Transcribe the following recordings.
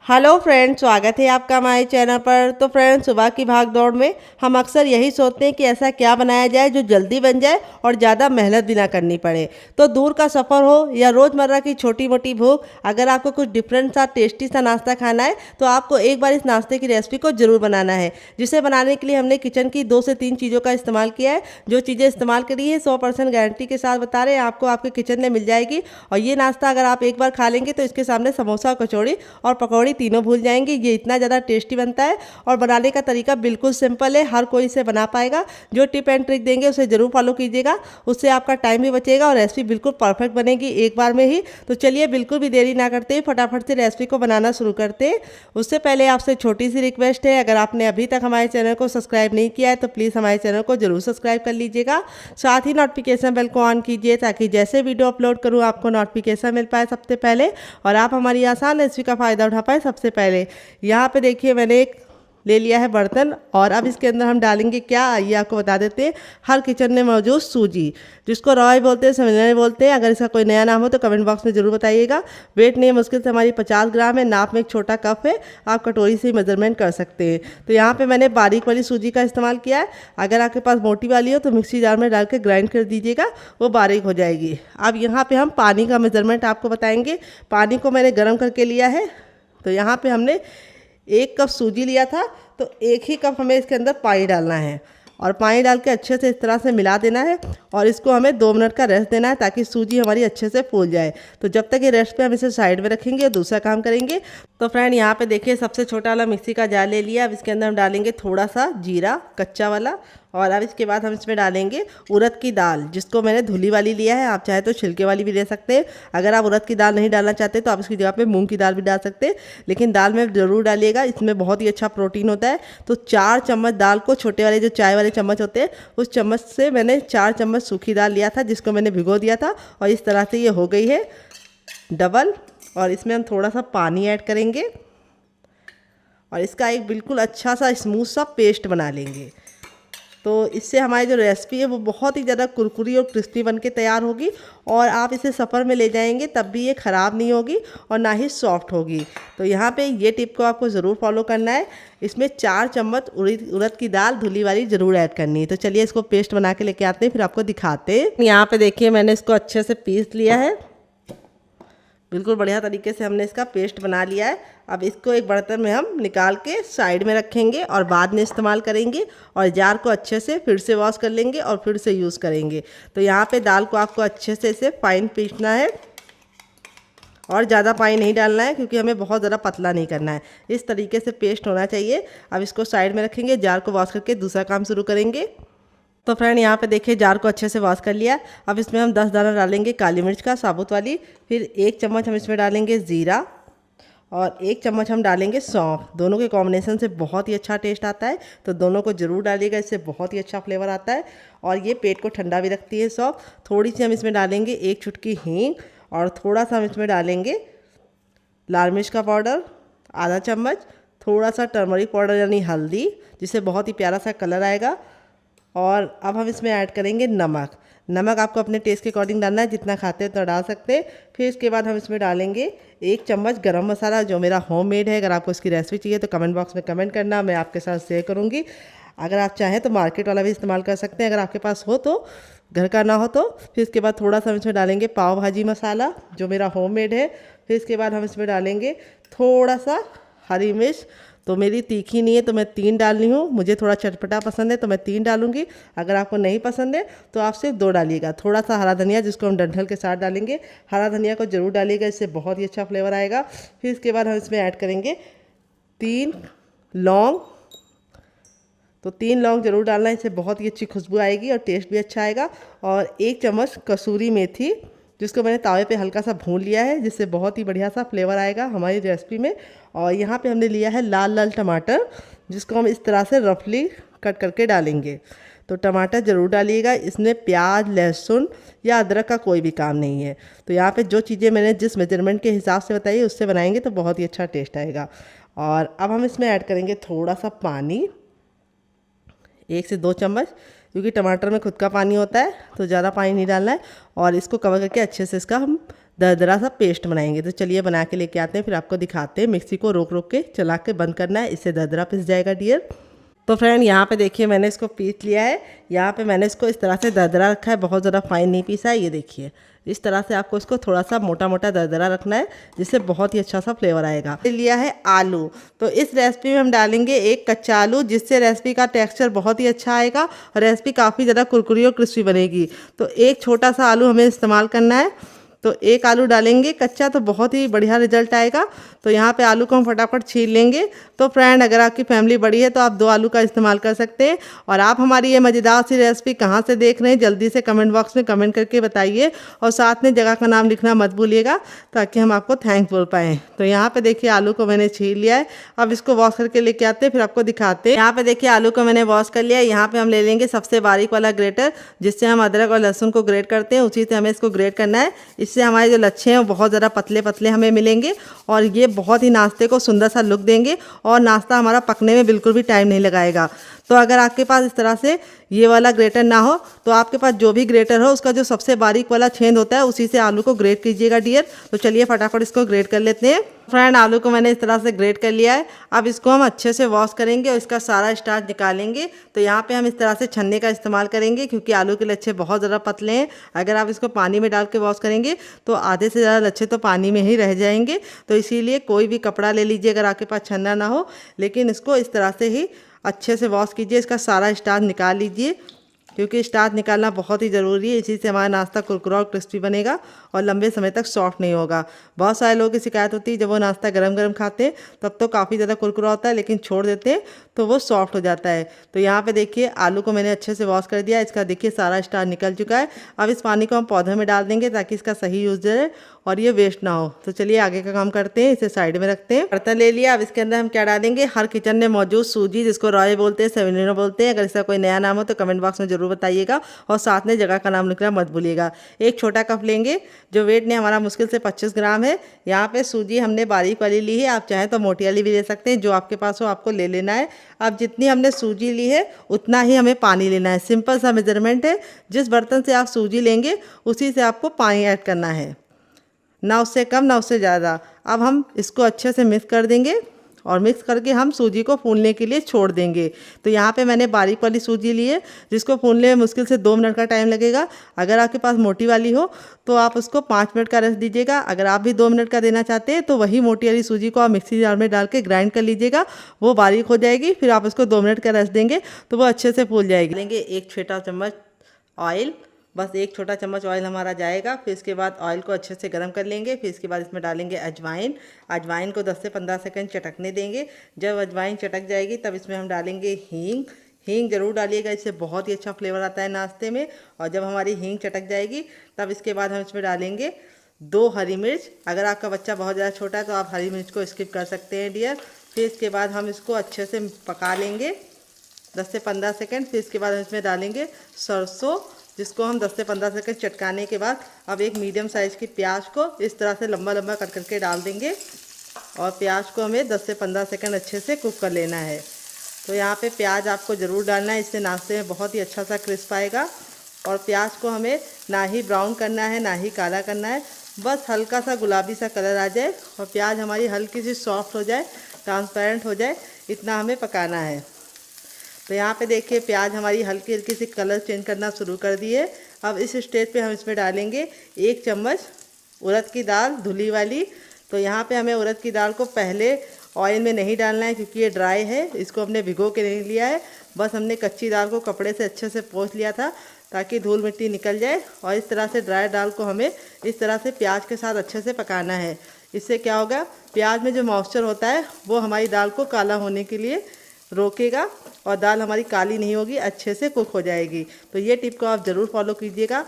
Hello friends, स्वागत है आपका हमारे चैनल पर। तो फ्रेंड्स, सुबह की भाग दौड़ में हम अक्सर यही सोचते हैं कि ऐसा क्या बनाया जाए जो जल्दी बन जाए और ज़्यादा मेहनत भी ना करनी पड़े। तो दूर का सफ़र हो या रोज़मर्रा की छोटी मोटी भूख, अगर आपको कुछ डिफरेंट सा टेस्टी सा नाश्ता खाना है तो आपको एक बार इस नाश्ते की रेसिपी को ज़रूर बनाना है। जिसे बनाने के लिए हमने किचन की 2 से 3 चीज़ों का इस्तेमाल किया है। जो चीज़ें इस्तेमाल करी है 100% गारंटी के साथ बता रहे हैं, आपको आपके किचन में मिल जाएगी। और ये नाश्ता अगर आप एक बार खा लेंगे तो इसके सामने समोसा, कचौड़ी और पकौड़ी तीनों भूल जाएंगे। ये इतना ज़्यादा टेस्टी बनता है और बनाने का तरीका बिल्कुल सिंपल है, हर कोई इसे बना पाएगा। जो टिप एंड ट्रिक देंगे उसे ज़रूर फॉलो कीजिएगा, उससे आपका टाइम भी बचेगा और रेसिपी बिल्कुल परफेक्ट बनेगी एक बार में ही। तो चलिए बिल्कुल भी देरी ना करते फटाफट से रेसिपी को बनाना शुरू करते हैं। उससे पहले आपसे छोटी सी रिक्वेस्ट है, अगर आपने अभी तक हमारे चैनल को सब्सक्राइब नहीं किया है तो प्लीज़ हमारे चैनल को जरूर सब्सक्राइब कर लीजिएगा। साथ ही नोटिफिकेशन बेल को ऑन कीजिए ताकि जैसे वीडियो अपलोड करूँ आपको नोटिफिकेशन मिल पाए सबसे पहले और आप हमारी आसान रेसिपी का फ़ायदा उठा पाए सबसे पहले। यहाँ पे देखिए मैंने एक ले लिया है बर्तन और अब इसके अंदर हम डालेंगे क्या, ये आपको बता देते हैं। हर किचन में मौजूद सूजी, जिसको रॉय बोलते हैं, सेमिनारी बोलते हैं। अगर इसका कोई नया नाम हो तो कमेंट बॉक्स में ज़रूर बताइएगा। वेट नहीं है, मुश्किल से हमारी 50 ग्राम है, नाप में एक छोटा कप है, आप कटोरी से ही मेजरमेंट कर सकते हैं। तो यहाँ पे मैंने बारीक वाली सूजी का इस्तेमाल किया है। अगर आपके पास मोटी वाली हो तो मिक्सी जार में डाल के ग्राइंड कर दीजिएगा, वो बारीक हो जाएगी। अब यहाँ पे हम पानी का मेजरमेंट आपको बताएंगे। पानी को मैंने गर्म करके लिया है। तो यहाँ पे हमने 1 कप सूजी लिया था, तो 1 ही कप हमें इसके अंदर पानी डालना है और पानी डाल के अच्छे से इस तरह से मिला देना है और इसको हमें 2 मिनट का रेस्ट देना है ताकि सूजी हमारी अच्छे से फूल जाए। तो जब तक ये रेस्ट पे हम इसे साइड में रखेंगे और दूसरा काम करेंगे। तो फ्रेंड यहाँ पे देखिए सबसे छोटा वाला मिक्सी का जार ले लिया। अब इसके अंदर हम डालेंगे थोड़ा सा जीरा कच्चा वाला और अब इसके बाद हम इसमें डालेंगे उड़द की दाल, जिसको मैंने धुली वाली लिया है। आप चाहे तो छिलके वाली भी ले सकते हैं। अगर आप उड़द की दाल नहीं डालना चाहते तो आप इसकी जगह पे मूंग की दाल भी डाल सकते हैं, लेकिन दाल में ज़रूर डालिएगा, इसमें बहुत ही अच्छा प्रोटीन होता है। तो 4 चम्मच दाल को, छोटे वाले जो चाय वाले चम्मच होते हैं उस चम्मच से मैंने 4 चम्मच सूखी दाल लिया था, जिसको मैंने भिगो दिया था और इस तरह से ये हो गई है डबल। और इसमें हम थोड़ा सा पानी ऐड करेंगे और इसका एक बिल्कुल अच्छा सा स्मूथ सा पेस्ट बना लेंगे। तो इससे हमारी जो रेसिपी है वो बहुत ही ज़्यादा कुरकुरी और क्रिस्पी बन के तैयार होगी और आप इसे सफ़र में ले जाएंगे तब भी ये ख़राब नहीं होगी और ना ही सॉफ्ट होगी। तो यहाँ पे ये टिप को आपको ज़रूर फॉलो करना है। इसमें 4 चम्मच उड़द की दाल धुली वाली ज़रूर ऐड करनी है। तो चलिए इसको पेस्ट बना के लेके आते हैं, फिर आपको दिखाते हैं। यहाँ पर देखिए मैंने इसको अच्छे से पीस लिया है, बिल्कुल बढ़िया तरीके से हमने इसका पेस्ट बना लिया है। अब इसको एक बर्तन में हम निकाल के साइड में रखेंगे और बाद में इस्तेमाल करेंगे और जार को अच्छे से फिर से वॉश कर लेंगे और फिर से यूज़ करेंगे। तो यहाँ पे दाल को आपको अच्छे से इसे फाइन पीसना है और ज़्यादा पानी नहीं डालना है क्योंकि हमें बहुत ज़्यादा पतला नहीं करना है। इस तरीके से पेस्ट होना चाहिए। अब इसको साइड में रखेंगे, जार को वॉश करके दूसरा काम शुरू करेंगे। तो फ्रेंड यहाँ पे देखिए जार को अच्छे से वॉश कर लिया। अब इसमें हम 10 दाना डालेंगे काली मिर्च का, साबुत वाली। फिर 1 चम्मच हम इसमें डालेंगे ज़ीरा और 1 चम्मच हम डालेंगे सौंफ। दोनों के कॉम्बिनेशन से बहुत ही अच्छा टेस्ट आता है, तो दोनों को ज़रूर डालिएगा, इससे बहुत ही अच्छा फ्लेवर आता है और ये पेट को ठंडा भी रखती है सौंफ। थोड़ी सी हम इसमें डालेंगे 1 चुटकी हींग और थोड़ा सा हम इसमें डालेंगे लाल मिर्च का पाउडर आधा चम्मच, थोड़ा सा टर्मरिक पाउडर यानी हल्दी, जिससे बहुत ही प्यारा सा कलर आएगा। और अब हम इसमें ऐड करेंगे नमक। नमक आपको अपने टेस्ट के अकॉर्डिंग डालना है, जितना खाते हैं उतना डाल सकते हैं। फिर इसके बाद हम इसमें डालेंगे 1 चम्मच गरम मसाला, जो मेरा होममेड है। अगर आपको इसकी रेसिपी चाहिए तो कमेंट बॉक्स में कमेंट करना, मैं आपके साथ शेयर करूँगी। अगर आप चाहें तो मार्केट वाला भी इस्तेमाल कर सकते हैं, अगर आपके पास हो तो, घर का ना हो तो। फिर इसके बाद थोड़ा सा हम इसमें डालेंगे पाव भाजी मसाला, जो मेरा होममेड है। फिर इसके बाद हम इसमें डालेंगे थोड़ा सा हरी मिर्च। तो मेरी तीखी नहीं है तो मैं 3 डाल रही हूँ, मुझे थोड़ा चटपटा पसंद है तो मैं 3 डालूंगी। अगर आपको नहीं पसंद है तो आप सिर्फ 2 डालिएगा। थोड़ा सा हरा धनिया, जिसको हम डंठल के साथ डालेंगे, हरा धनिया को ज़रूर डालिएगा, इससे बहुत ही अच्छा फ्लेवर आएगा। फिर इसके बाद हम इसमें ऐड करेंगे 3 लौंग। तो 3 लौंग ज़रूर डालना, इससे बहुत ही अच्छी खुशबू आएगी और टेस्ट भी अच्छा आएगा। और 1 चम्मच कसूरी मेथी, जिसको मैंने तावे पे हल्का सा भून लिया है, जिससे बहुत ही बढ़िया सा फ्लेवर आएगा हमारी रेसिपी में। और यहाँ पे हमने लिया है लाल लाल टमाटर, जिसको हम इस तरह से रफली कट करके डालेंगे। तो टमाटर ज़रूर डालिएगा, इसमें प्याज, लहसुन या अदरक का कोई भी काम नहीं है। तो यहाँ पे जो चीज़ें मैंने जिस मेजरमेंट के हिसाब से बताई है उससे बनाएंगे तो बहुत ही अच्छा टेस्ट आएगा। और अब हम इसमें ऐड करेंगे थोड़ा सा पानी, 1 से 2 चम्मच, क्योंकि टमाटर में खुद का पानी होता है तो ज़्यादा पानी नहीं डालना है। और इसको कवर करके अच्छे से इसका हम दरदरा सा पेस्ट बनाएंगे। तो चलिए बना के लेके आते हैं, फिर आपको दिखाते हैं। मिक्सी को रोक रोक के चला के बंद करना है, इससे दरदरा पिस जाएगा डियर। तो फ्रेंड यहाँ पे देखिए मैंने इसको पीस लिया है। यहाँ पे मैंने इसको इस तरह से दरदरा रखा है, बहुत ज़्यादा फाइन नहीं पीसा है। ये देखिए इस तरह से आपको इसको थोड़ा सा मोटा मोटा दरदरा रखना है, जिससे बहुत ही अच्छा सा फ्लेवर आएगा। लिया है आलू, तो इस रेसिपी में हम डालेंगे एक कच्चा आलू, जिससे रेसिपी का टेक्सचर बहुत ही अच्छा आएगा और रेसिपी काफ़ी ज़्यादा कुरकुरी और क्रिस्पी बनेगी। तो एक छोटा सा आलू हमें इस्तेमाल करना है। तो एक आलू डालेंगे कच्चा तो बहुत ही बढ़िया रिजल्ट आएगा। तो यहाँ पे आलू को हम फटाफट छील लेंगे। तो फ्रेंड अगर आपकी फैमिली बड़ी है तो आप 2 आलू का इस्तेमाल कर सकते हैं। और आप हमारी ये मज़ेदार सी रेसिपी कहाँ से देख रहे हैं जल्दी से कमेंट बॉक्स में कमेंट करके बताइए, और साथ में जगह का नाम लिखना मत भूलिएगा ताकि हम आपको थैंक्स बोल पाएँ। तो यहाँ पे देखिए आलू को मैंने छील लिया है। अब इसको वॉश करके लेके आते हैं, फिर आपको दिखाते हैं। यहाँ पे देखिए आलू को मैंने वॉश कर लिया है। यहाँ पे हम ले लेंगे सबसे बारीक वाला ग्रेटर, जिससे हम अदरक और लहसुन को ग्रेट करते हैं, उसी से हमें इसको ग्रेट करना है। इससे हमारे जो लच्छे हैं वो बहुत ज़्यादा पतले पतले हमें मिलेंगे और ये बहुत ही नाश्ते को सुंदर सा लुक देंगे और नाश्ता हमारा पकने में बिल्कुल भी टाइम नहीं लगाएगा। तो अगर आपके पास इस तरह से ये वाला ग्रेटर ना हो तो आपके पास जो भी ग्रेटर हो उसका जो सबसे बारीक वाला छेद होता है उसी से आलू को ग्रेट कीजिएगा डियर। तो चलिए फटाफट इसको ग्रेट कर लेते हैं। फ्रेंड आलू को मैंने इस तरह से ग्रेट कर लिया है। अब इसको हम अच्छे से वॉश करेंगे और इसका सारा स्टार्च निकालेंगे। तो यहाँ पे हम इस तरह से छन्ने का इस्तेमाल करेंगे, क्योंकि आलू के लच्छे बहुत ज़्यादा पतले हैं। अगर आप इसको पानी में डाल के वॉश करेंगे तो आधे से ज़्यादा लच्छे तो पानी में ही रह जाएंगे। तो इसीलिए कोई भी कपड़ा ले लीजिए अगर आपके पास छन्ना ना हो, लेकिन इसको इस तरह से ही अच्छे से वॉश कीजिए। इसका सारा स्टार्च निकाल लीजिए, क्योंकि स्टार्च निकालना बहुत ही ज़रूरी है। इसी से हमारा नाश्ता कुरकुरा और क्रिस्पी बनेगा और लंबे समय तक सॉफ्ट नहीं होगा। बहुत सारे लोगों की शिकायत होती है जब वो नाश्ता गरम गरम खाते हैं तब तो काफ़ी ज़्यादा कुरकुरा होता है, लेकिन छोड़ देते हैं तो वो सॉफ्ट हो जाता है। तो यहाँ पे देखिए आलू को मैंने अच्छे से वॉश कर दिया। इसका देखिए सारा स्टार्च निकल चुका है। अब इस पानी को हम पौधे में डाल देंगे ताकि इसका सही यूज रहे और ये वेस्ट ना हो। तो चलिए आगे का काम करते हैं, इसे साइड में रखते हैं। बर्तन ले लिया। अब इसके अंदर हम क्या डालेंगे, हर किचन में मौजूद सूजी, जिसको रॉय बोलते हैं, सेवेलिना बोलते हैं। अगर इसका कोई नया नाम हो तो कमेंट बॉक्स में जरूर बताइएगा और साथ में जगह का नाम लिखना मत भूलिएगा। एक छोटा कप लेंगे, जो वेट ने हमारा मुश्किल से 25 ग्राम है। यहाँ पे सूजी हमने बारीक वाली ली है, आप चाहें तो मोटी वाली भी ले सकते हैं, जो आपके पास हो आपको ले लेना है। अब जितनी हमने सूजी ली है उतना ही हमें पानी लेना है। सिंपल सा मेजरमेंट है, जिस बर्तन से आप सूजी लेंगे उसी से आपको पानी ऐड करना है, ना उससे कम ना उससे ज़्यादा। अब हम इसको अच्छे से मिक्स कर देंगे और मिक्स करके हम सूजी को फूलने के लिए छोड़ देंगे। तो यहाँ पे मैंने बारीक वाली सूजी ली है, जिसको फूलने में मुश्किल से 2 मिनट का टाइम लगेगा। अगर आपके पास मोटी वाली हो तो आप उसको 5 मिनट का रेस्ट दीजिएगा। अगर आप भी 2 मिनट का देना चाहते हैं तो वही मोटी वाली सूजी को आप मिक्सी जार में डाल के ग्राइंड कर लीजिएगा, वो बारीक हो जाएगी। फिर आप उसको 2 मिनट का रेस्ट देंगे तो वो अच्छे से फूल जाएगी। लेंगे एक छोटा चम्मच ऑयल, बस एक छोटा चम्मच ऑयल हमारा जाएगा। फिर इसके बाद ऑयल को अच्छे से गर्म कर लेंगे। फिर इसके बाद इसमें डालेंगे अजवाइन। अजवाइन को 10 से 15 सेकंड चटकने देंगे। जब अजवाइन चटक जाएगी तब इसमें हम डालेंगे हींग। हींग ज़रूर डालिएगा, इससे बहुत ही अच्छा फ्लेवर आता है नाश्ते में। और जब हमारी हींग चटक जाएगी तब इसके बाद हम इसमें डालेंगे 2 हरी मिर्च। अगर आपका बच्चा बहुत ज़्यादा छोटा है तो आप हरी मिर्च को स्किप कर सकते हैं डियर। फिर इसके बाद हम इसको अच्छे से पका लेंगे 10 से 15 सेकंड। फिर इसके बाद हम इसमें डालेंगे सरसों, जिसको हम 10 से 15 सेकंड चटकाने के बाद अब एक मीडियम साइज़ की प्याज को इस तरह से लंबा लंबा कट करके डाल देंगे। और प्याज को हमें 10 से 15 सेकंड अच्छे से कुक कर लेना है। तो यहाँ पे प्याज आपको ज़रूर डालना है, इससे नाश्ते में बहुत ही अच्छा सा क्रिस्प आएगा। और प्याज को हमें ना ही ब्राउन करना है ना ही काला करना है, बस हल्का सा गुलाबी सा कलर आ जाए और प्याज हमारी हल्की सी सॉफ्ट हो जाए, ट्रांसपेरेंट हो जाए, इतना हमें पकाना है। तो यहाँ पे देखिए प्याज हमारी हल्की हल्की सी कलर चेंज करना शुरू कर दी है। अब इस स्टेज पे हम इसमें डालेंगे 1 चम्मच उड़द की दाल धुली वाली। तो यहाँ पे हमें उड़द की दाल को पहले ऑयल में नहीं डालना है, क्योंकि ये ड्राई है। इसको हमने भिगो के नहीं लिया है, बस हमने कच्ची दाल को कपड़े से अच्छे से पोंछ लिया था ताकि धूल मिट्टी निकल जाए। और इस तरह से ड्राई दाल को हमें इस तरह से प्याज के साथ अच्छे से पकाना है। इससे क्या होगा, प्याज में जो मॉइस्चर होता है वो हमारी दाल को काला होने के लिए रोकेगा और दाल हमारी काली नहीं होगी, अच्छे से कुक हो जाएगी। तो ये टिप को आप ज़रूर फॉलो कीजिएगा।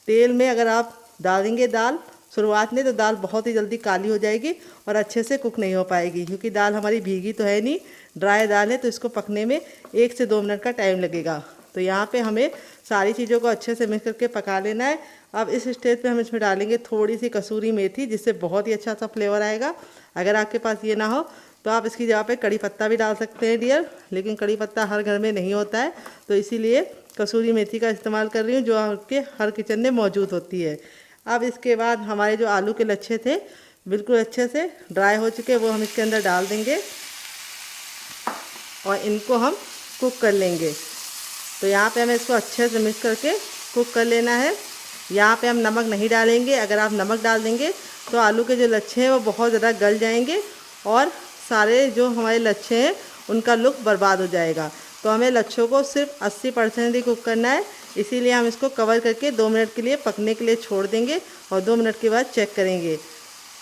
तेल में अगर आप डालेंगे दाल शुरुआत में तो दाल बहुत ही जल्दी काली हो जाएगी और अच्छे से कुक नहीं हो पाएगी, क्योंकि दाल हमारी भीगी तो है नहीं, ड्राई दाल है। तो इसको पकने में 1 से 2 मिनट का टाइम लगेगा। तो यहाँ पे हमें सारी चीज़ों को अच्छे से मिक्स करके पका लेना है। अब इस स्टेज पे हम इसमें डालेंगे थोड़ी सी कसूरी मेथी, जिससे बहुत ही अच्छा सा फ्लेवर आएगा। अगर आपके पास ये ना हो तो आप इसकी जगह पे कड़ी पत्ता भी डाल सकते हैं डियर, लेकिन कड़ी पत्ता हर घर में नहीं होता है, तो इसीलिए कसूरी मेथी का इस्तेमाल कर रही हूँ, जो आपके हर किचन में मौजूद होती है। अब इसके बाद हमारे जो आलू के लच्छे थे बिल्कुल अच्छे से ड्राई हो चुके, वो हम इसके अंदर डाल देंगे और इनको हम कुक कर लेंगे। तो यहाँ पे हमें इसको अच्छे से मिक्स करके कुक कर लेना है। यहाँ पे हम नमक नहीं डालेंगे, अगर आप नमक डाल देंगे तो आलू के जो लच्छे हैं वो बहुत ज़्यादा गल जाएंगे और सारे जो हमारे लच्छे हैं उनका लुक बर्बाद हो जाएगा। तो हमें लच्छों को सिर्फ 80% ही कुक करना है, इसीलिए हम इसको कवर करके 2 मिनट के लिए पकने के लिए छोड़ देंगे और 2 मिनट के बाद चेक करेंगे।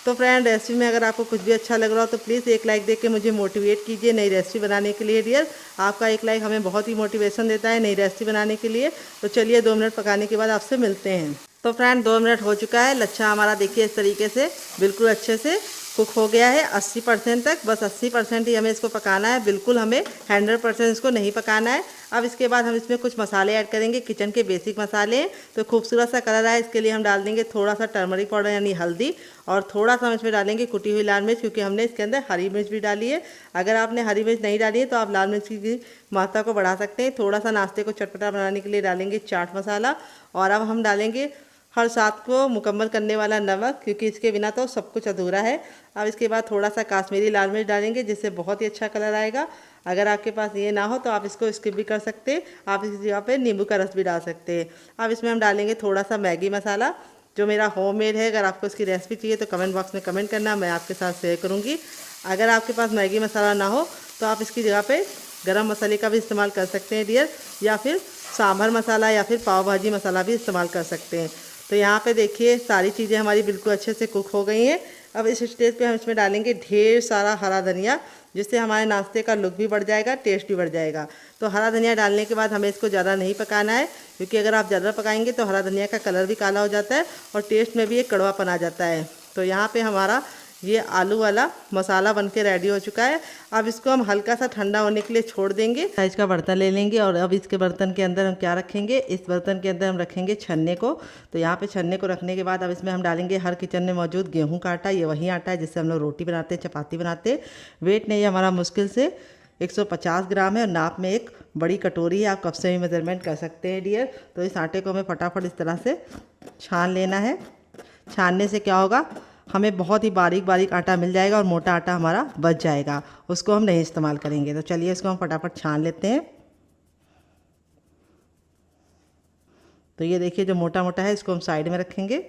तो फ्रेंड, रेसिपी में अगर आपको कुछ भी अच्छा लग रहा हो तो प्लीज़ एक लाइक देके मुझे मोटिवेट कीजिए नई रेसिपी बनाने के लिए। डियर, आपका एक लाइक हमें बहुत ही मोटिवेशन देता है नई रेसिपी बनाने के लिए। तो चलिए 2 मिनट पकाने के बाद आपसे मिलते हैं। तो फ्रेंड, 2 मिनट हो चुका है। लच्छा हमारा देखिए इस तरीके से बिल्कुल अच्छे से कुक हो गया है 80% तक। बस 80% ही हमें इसको पकाना है, बिल्कुल हमें 100% इसको नहीं पकाना है। अब इसके बाद हम इसमें कुछ मसाले ऐड करेंगे, किचन के बेसिक मसाले। तो खूबसूरत सा कलर आए इसके लिए हम डाल देंगे थोड़ा सा टर्मरिक पाउडर यानी हल्दी, और थोड़ा सा हम इसमें डालेंगे कुटी हुई लाल मिर्च, क्योंकि हमने इसके अंदर हरी मिर्च भी डाली है। अगर आपने हरी मिर्च नहीं डाली है तो आप लाल मिर्च की मात्रा को बढ़ा सकते हैं। थोड़ा सा नाश्ते को चटपटा बनाने के लिए डालेंगे चाट मसाला, और अब हम डालेंगे हर स्वाद को मुकम्मल करने वाला नमक, क्योंकि इसके बिना तो सब कुछ अधूरा है। अब इसके बाद थोड़ा सा काश्मीरी लाल मिर्च डालेंगे, जिससे बहुत ही अच्छा कलर आएगा। अगर आपके पास ये ना हो तो आप इसको स्किप भी कर सकते हैं, आप इस जगह पे नींबू का रस भी डाल सकते हैं। अब इसमें हम डालेंगे थोड़ा सा मैगी मसाला, जो मेरा होममेड है। अगर आपको इसकी रेसिपी चाहिए तो कमेंट बॉक्स में कमेंट करना, मैं आपके साथ शेयर करूँगी। अगर आपके पास मैगी मसाला ना हो तो आप इसकी जगह पे गरम मसाले का भी इस्तेमाल कर सकते हैं डियर, या फिर सांभर मसाला या फिर पाव भाजी मसाला भी इस्तेमाल कर सकते हैं। तो यहाँ पे देखिए सारी चीज़ें हमारी बिल्कुल अच्छे से कुक हो गई हैं। अब इस स्टेज पे हम इसमें डालेंगे ढेर सारा हरा धनिया, जिससे हमारे नाश्ते का लुक भी बढ़ जाएगा, टेस्ट भी बढ़ जाएगा। तो हरा धनिया डालने के बाद हमें इसको ज़्यादा नहीं पकाना है, क्योंकि अगर आप ज़्यादा पकाएंगे तो हरा धनिया का कलर भी काला हो जाता है और टेस्ट में भी एक कड़वापन आ जाता है। तो यहाँ पे हमारा ये आलू वाला मसाला बनके रेडी हो चुका है। अब इसको हम हल्का सा ठंडा होने के लिए छोड़ देंगे। साइज का बर्तन ले लेंगे और अब इसके बर्तन के अंदर हम क्या रखेंगे, इस बर्तन के अंदर हम रखेंगे छन्ने को। तो यहाँ पे छन्ने को रखने के बाद अब इसमें हम डालेंगे हर किचन में मौजूद गेहूं का आटा। ये वही आटा है जिससे हम लोग रोटी बनाते हैं, चपाती बनाते हैं। वेट नहीं है हमारा मुश्किल से 150 ग्राम है और नाप में एक बड़ी कटोरी है, आप कप से भी मेजरमेंट कर सकते हैं डियर। तो इस आटे को हमें फटाफट इस तरह से छान लेना है। छानने से क्या होगा, हमें बहुत ही बारीक बारीक आटा मिल जाएगा और मोटा आटा हमारा बच जाएगा, उसको हम नहीं इस्तेमाल करेंगे। तो चलिए इसको हम फटाफट छान लेते हैं। तो ये देखिए जो मोटा मोटा है इसको हम साइड में रखेंगे।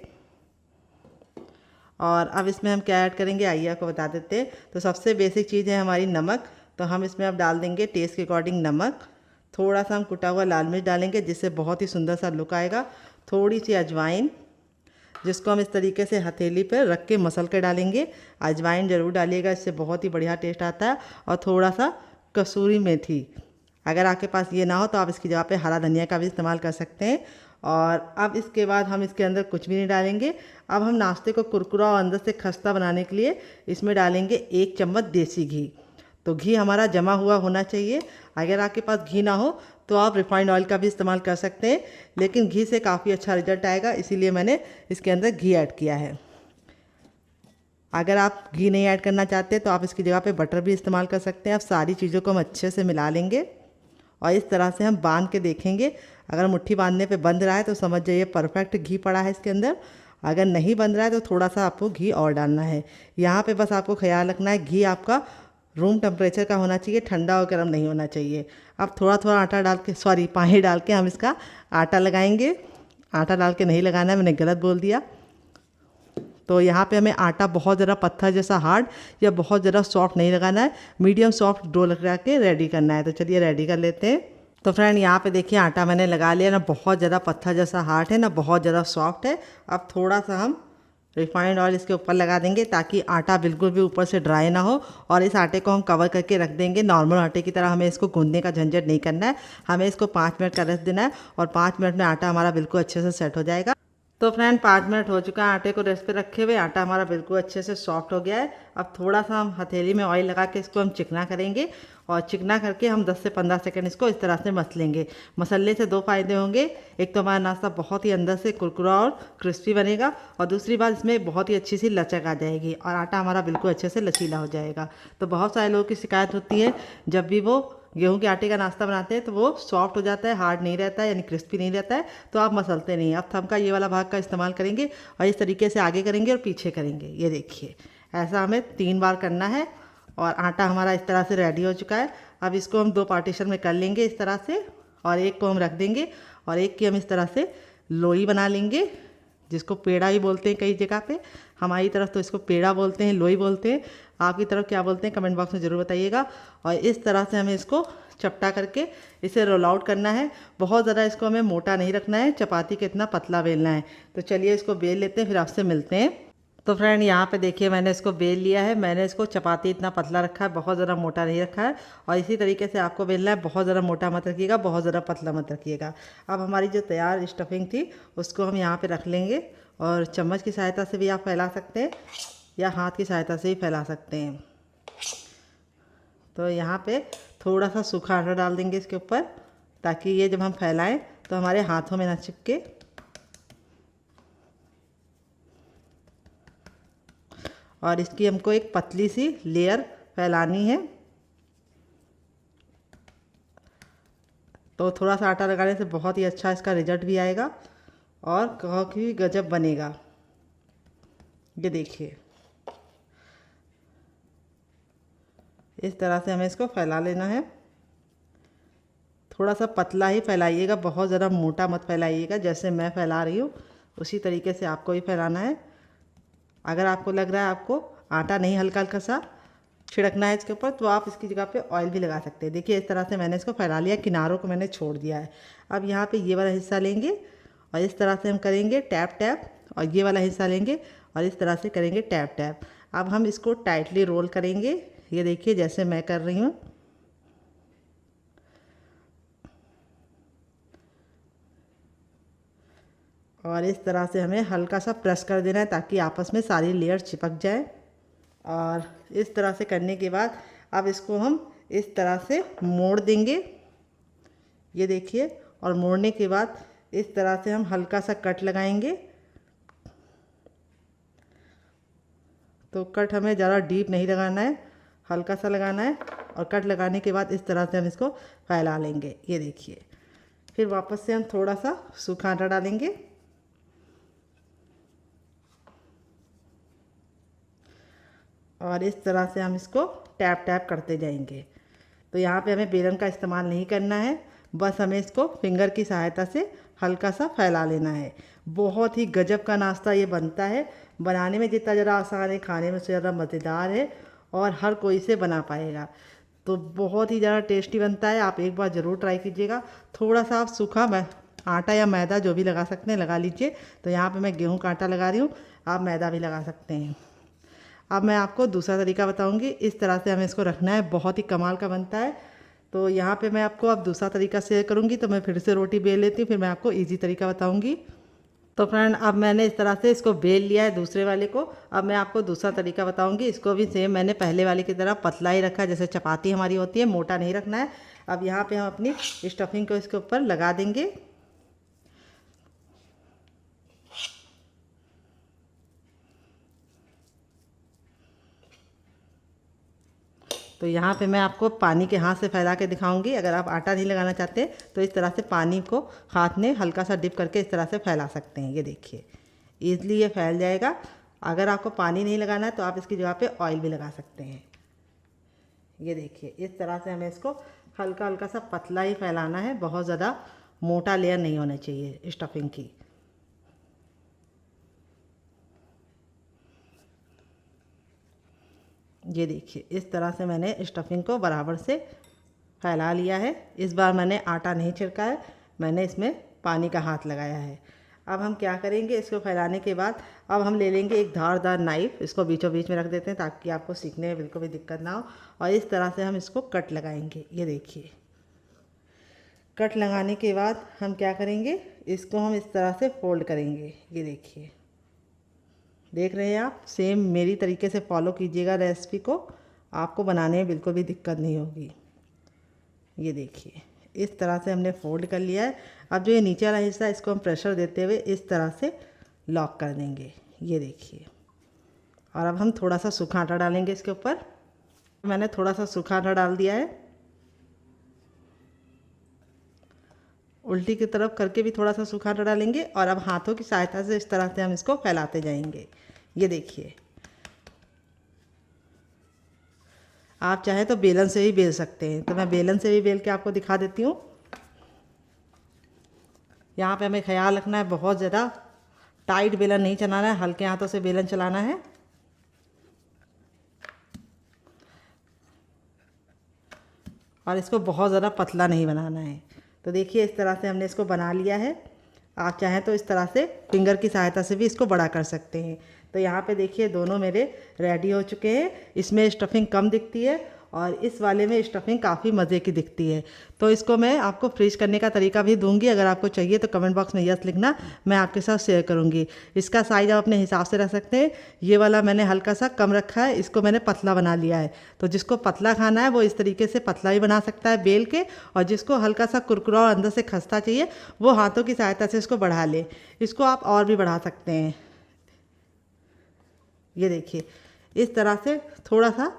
और अब इसमें हम क्या ऐड करेंगे आइए आपको बता देते हैं। तो सबसे बेसिक चीज़ है हमारी नमक। तो हम इसमें अब डाल देंगे टेस्ट के अकॉर्डिंग नमक। थोड़ा सा हम कुटा हुआ लाल मिर्च डालेंगे, जिससे बहुत ही सुंदर सा लुक आएगा। थोड़ी सी अजवाइन, जिसको हम इस तरीके से हथेली पर रख के मसल के डालेंगे। अजवाइन ज़रूर डालिएगा, इससे बहुत ही बढ़िया टेस्ट आता है। और थोड़ा सा कसूरी मेथी, अगर आपके पास ये ना हो तो आप इसकी जगह पे हरा धनिया का भी इस्तेमाल कर सकते हैं। और अब इसके बाद हम इसके अंदर कुछ भी नहीं डालेंगे। अब हम नाश्ते को कुरकुरा और अंदर से खस्ता बनाने के लिए इसमें डालेंगे 1 चम्मच देसी घी। तो घी हमारा जमा हुआ होना चाहिए। अगर आपके पास घी ना हो तो आप रिफाइंड ऑयल का भी इस्तेमाल कर सकते हैं, लेकिन घी से काफ़ी अच्छा रिजल्ट आएगा, इसीलिए मैंने इसके अंदर घी ऐड किया है। अगर आप घी नहीं ऐड करना चाहते तो आप इसकी जगह पे बटर भी इस्तेमाल कर सकते हैं। अब सारी चीज़ों को हम अच्छे से मिला लेंगे और इस तरह से हम बांध के देखेंगे। अगर मुट्ठी बांधने पे बंध रहा है तो समझ जाइए परफेक्ट घी पड़ा है इसके अंदर। अगर नहीं बंध रहा है तो थोड़ा सा आपको घी और डालना है। यहाँ पे बस आपको ख्याल रखना है घी आपका रूम टेम्परेचर का होना चाहिए, ठंडा और गर्म नहीं होना चाहिए। अब थोड़ा थोड़ा आटा डाल के पानी डाल के हम इसका आटा लगाएंगे। आटा डाल के नहीं लगाना है, मैंने गलत बोल दिया। तो यहाँ पे हमें आटा बहुत ज़रा पत्थर जैसा हार्ड या बहुत ज़रा सॉफ्ट नहीं लगाना है, मीडियम सॉफ्ट डो लगा के रेडी करना है। तो चलिए रेडी कर लेते हैं। तो फ्रेंड यहाँ पे देखिए आटा मैंने लगा लिया, ना बहुत ज़्यादा पत्थर जैसा हार्ड है ना बहुत ज़्यादा सॉफ्ट है। अब थोड़ा सा हम रिफाइंड ऑयल इसके ऊपर लगा देंगे ताकि आटा बिल्कुल भी ऊपर से ड्राई ना हो। और इस आटे को हम कवर करके रख देंगे। नॉर्मल आटे की तरह हमें इसको गूंदने का झंझट नहीं करना है, हमें इसको 5 मिनट का रेस्ट देना है और 5 मिनट में आटा हमारा बिल्कुल अच्छे से सेट हो जाएगा। तो फ्रेंड 5 मिनट हो चुका है आटे को रेस्ट पे रखे हुए। आटा हमारा बिल्कुल अच्छे से सॉफ्ट हो गया है। अब थोड़ा सा हम हथेली में ऑयल लगा के इसको हम चिकना करेंगे और चिकना करके हम 10 से 15 सेकंड इसको इस तरह से मसलेंगे। मसलने से 2 फ़ायदे होंगे, एक तो हमारा नाश्ता बहुत ही अंदर से कुरकुरा और क्रिस्पी बनेगा और दूसरी बात इसमें बहुत ही अच्छी सी लचक आ जाएगी और आटा हमारा बिल्कुल अच्छे से लचीला हो जाएगा। तो बहुत सारे लोगों की शिकायत होती है जब भी वो गेहूं के आटे का नाश्ता बनाते हैं तो वो सॉफ्ट हो जाता है, हार्ड नहीं रहता है, यानी क्रिस्पी नहीं रहता है, तो आप मसलते नहीं। अब थंब का ये वाला भाग का इस्तेमाल करेंगे और इस तरीके से आगे करेंगे और पीछे करेंगे। ये देखिए, ऐसा हमें 3 बार करना है और आटा हमारा इस तरह से रेडी हो चुका है। अब इसको हम 2 पार्टीशन में कर लेंगे इस तरह से, और एक को हम रख देंगे और एक की हम इस तरह से लोई बना लेंगे, जिसको पेड़ा भी बोलते हैं कई जगह पे। हमारी तरफ तो इसको पेड़ा बोलते हैं, लोई बोलते हैं। आपकी तरफ क्या बोलते हैं कमेंट बॉक्स में ज़रूर बताइएगा। और इस तरह से हमें इसको चपटा करके इसे रोल आउट करना है। बहुत ज़्यादा इसको हमें मोटा नहीं रखना है, चपाती के इतना पतला बेलना है। तो चलिए इसको बेल लेते हैं, फिर आपसे मिलते हैं। तो फ्रेंड यहाँ पे देखिए मैंने इसको बेल लिया है। मैंने इसको चपाती इतना पतला रखा है, बहुत ज़्यादा मोटा नहीं रखा है। और इसी तरीके से आपको बेलना है, बहुत ज़्यादा मोटा मत रखिएगा, बहुत ज़्यादा पतला मत रखिएगा। अब हमारी जो तैयार स्टफिंग थी उसको हम यहाँ पे रख लेंगे और चम्मच की सहायता से भी आप फैला सकते हैं या हाथ की सहायता से भी फैला सकते हैं। तो यहाँ पे थोड़ा सा सूखा आटा डाल देंगे इसके ऊपर, ताकि ये जब हम फैलाएं तो हमारे हाथों में ना चिपके। और इसकी हमको एक पतली सी लेयर फैलानी है। तो थोड़ा सा आटा लगाने से बहुत ही अच्छा इसका रिजल्ट भी आएगा और काफ़ी गजब बनेगा। ये देखिए, इस तरह से हमें इसको फैला लेना है। थोड़ा सा पतला ही फैलाइएगा, बहुत ज़्यादा मोटा मत फैलाइएगा। जैसे मैं फैला रही हूँ उसी तरीके से आपको भी फैलाना है। अगर आपको लग रहा है आपको आटा नहीं हल्का हल्का सा छिड़कना है इसके ऊपर, तो आप इसकी जगह पे ऑयल भी लगा सकते हैं। देखिए इस तरह से मैंने इसको फैला लिया, किनारों को मैंने छोड़ दिया है। अब यहाँ पे ये वाला हिस्सा लेंगे और इस तरह से हम करेंगे टैप टैप, और ये वाला हिस्सा लेंगे और इस तरह से करेंगे टैप टैप। अब हम इसको टाइटली रोल करेंगे। ये देखिए जैसे मैं कर रही हूँ। और इस तरह से हमें हल्का सा प्रेस कर देना है ताकि आपस में सारी लेयर चिपक जाए। और इस तरह से करने के बाद अब इसको हम इस तरह से मोड़ देंगे। ये देखिए, और मोड़ने के बाद इस तरह से हम हल्का सा कट लगाएंगे। तो कट हमें ज़्यादा डीप नहीं लगाना है, हल्का सा लगाना है। और कट लगाने के बाद इस तरह से हम इसको फैला लेंगे। ये देखिए, फिर वापस से हम थोड़ा सा सूखा आटा डालेंगे और इस तरह से हम इसको टैप टैप करते जाएंगे। तो यहाँ पे हमें बेलन का इस्तेमाल नहीं करना है, बस हमें इसको फिंगर की सहायता से हल्का सा फैला लेना है। बहुत ही गजब का नाश्ता ये बनता है। बनाने में जितना ज़रा आसान है, खाने में उससे ज़्यादा मज़ेदार है और हर कोई इसे बना पाएगा। तो बहुत ही ज़्यादा टेस्टी बनता है, आप एक बार ज़रूर ट्राई कीजिएगा। थोड़ा सा आप सूखा आटा या मैदा जो भी लगा सकते हैं लगा लीजिए। तो यहाँ पे मैं गेहूं का आटा लगा रही हूँ, आप मैदा भी लगा सकते हैं। अब मैं आपको दूसरा तरीका बताऊंगी। इस तरह से हमें इसको रखना है, बहुत ही कमाल का बनता है। तो यहाँ पे मैं आपको अब दूसरा तरीका शेयर करूँगी। तो मैं फिर से रोटी बेल लेती हूँ, फिर मैं आपको इजी तरीका बताऊँगी। तो फ्रेंड अब मैंने इस तरह से इसको बेल लिया है दूसरे वाले को। अब मैं आपको दूसरा तरीका बताऊँगी। इसको भी सेम मैंने पहले वाले की तरह पतला ही रखा है, जैसे चपाती हमारी होती है, मोटा नहीं रखना है। अब यहाँ पर हम अपनी स्टफिंग को इसके ऊपर लगा देंगे। तो यहाँ पे मैं आपको पानी के हाथ से फैला के दिखाऊंगी। अगर आप आटा नहीं लगाना चाहते तो इस तरह से पानी को हाथ में हल्का सा डिप करके इस तरह से फैला सकते हैं। ये देखिए, ईज़िली ये फैल जाएगा। अगर आपको पानी नहीं लगाना है तो आप इसकी जगह पे ऑयल भी लगा सकते हैं। ये देखिए, इस तरह से हमें इसको हल्का हल्का सा पतला ही फैलाना है, बहुत ज़्यादा मोटा लेयर नहीं होना चाहिए स्टफिंग की। ये देखिए, इस तरह से मैंने स्टफिंग को बराबर से फैला लिया है। इस बार मैंने आटा नहीं छिड़का है, मैंने इसमें पानी का हाथ लगाया है। अब हम क्या करेंगे, इसको फैलाने के बाद अब हम ले लेंगे एक धारदार नाइफ़, इसको बीचों बीच में रख देते हैं ताकि आपको सीखने में बिल्कुल भी दिक्कत ना हो। और इस तरह से हम इसको कट लगाएंगे। ये देखिए, कट लगाने के बाद हम क्या करेंगे, इसको हम इस तरह से फोल्ड करेंगे। ये देखिए, देख रहे हैं आप, सेम मेरी तरीके से फॉलो कीजिएगा रेसिपी को, आपको बनाने में बिल्कुल भी दिक्कत नहीं होगी। ये देखिए, इस तरह से हमने फोल्ड कर लिया है। अब जो ये नीचे वाला हिस्सा है इसको हम प्रेशर देते हुए इस तरह से लॉक कर देंगे। ये देखिए, और अब हम थोड़ा सा सूखा आटा डालेंगे इसके ऊपर। मैंने थोड़ा सा सूखा आटा डाल दिया है। उल्टी की तरफ करके भी थोड़ा सा सूखा आटा डालेंगे और अब हाथों की सहायता से इस तरह से हम इसको फैलाते जाएंगे। ये देखिए, आप चाहे तो बेलन से भी बेल सकते हैं, तो मैं बेलन से भी बेल के आपको दिखा देती हूँ। यहाँ पे हमें ख्याल रखना है, बहुत ज़्यादा टाइट बेलन नहीं चलाना है, हल्के हाथों से बेलन चलाना है। और इसको बहुत ज़्यादा पतला नहीं बनाना है। तो देखिए, इस तरह से हमने इसको बना लिया है। आप चाहें तो इस तरह से फिंगर की सहायता से भी इसको बड़ा कर सकते हैं। तो यहाँ पे देखिए, दोनों मेरे रेडी हो चुके हैं। इसमें स्टफिंग कम दिखती है और इस वाले में स्टफिंग काफ़ी मज़े की दिखती है। तो इसको मैं आपको फ्रीज करने का तरीका भी दूंगी, अगर आपको चाहिए तो कमेंट बॉक्स में यस लिखना, मैं आपके साथ शेयर करूंगी। इसका साइज़ आप अपने हिसाब से रख सकते हैं। ये वाला मैंने हल्का सा कम रखा है, इसको मैंने पतला बना लिया है। तो जिसको पतला खाना है वो इस तरीके से पतला भी बना सकता है बेल के, और जिसको हल्का सा कुरकुरा और अंदर से खस्ता चाहिए वो हाथों की सहायता से इसको बढ़ा ले। इसको आप और भी बढ़ा सकते हैं। ये देखिए, इस तरह से थोड़ा सा